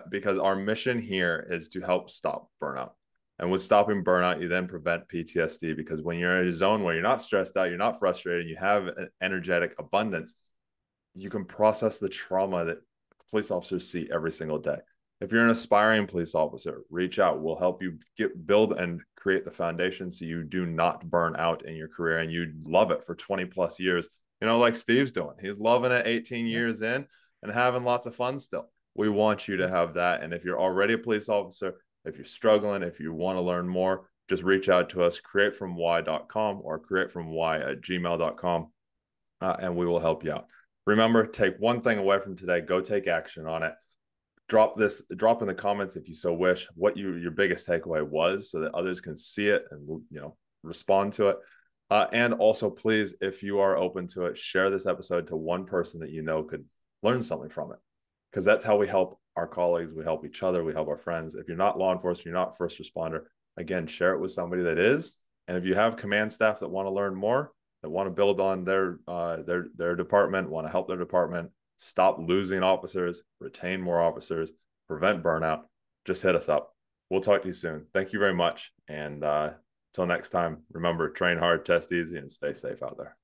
Because our mission here is to help stop burnout. And with stopping burnout, you then prevent PTSD because when you're in a zone where you're not stressed out, you're not frustrated, you have an energetic abundance, you can process the trauma that police officers see every single day. If you're an aspiring police officer, reach out. We'll help you build and create the foundation so you do not burn out in your career and you love it for 20 plus years. Like Steve's doing. He's loving it 18 yeah, years in and having lots of fun still. We want you to yeah. have that. And if you're already a police officer, if you're struggling, if you want to learn more, just reach out to us, createfromwhy.com or createfromwhy@gmail.com, and we will help you out. Remember, take one thing away from today, go take action on it. Drop in the comments if you so wish what your biggest takeaway was so that others can see it and respond to it. And also, please, if you are open to it, share this episode to one person that could learn something from it, because that's how we help our colleagues, we help each other, we help our friends. If you're not law enforcement, you're not first responder, again, share it with somebody that is. And if you have command staff that want to learn more, that want to build on their department, want to help their department, stop losing officers, retain more officers, prevent burnout, just hit us up. We'll talk to you soon. Thank you very much. And until next time, remember, train hard, test easy, and stay safe out there.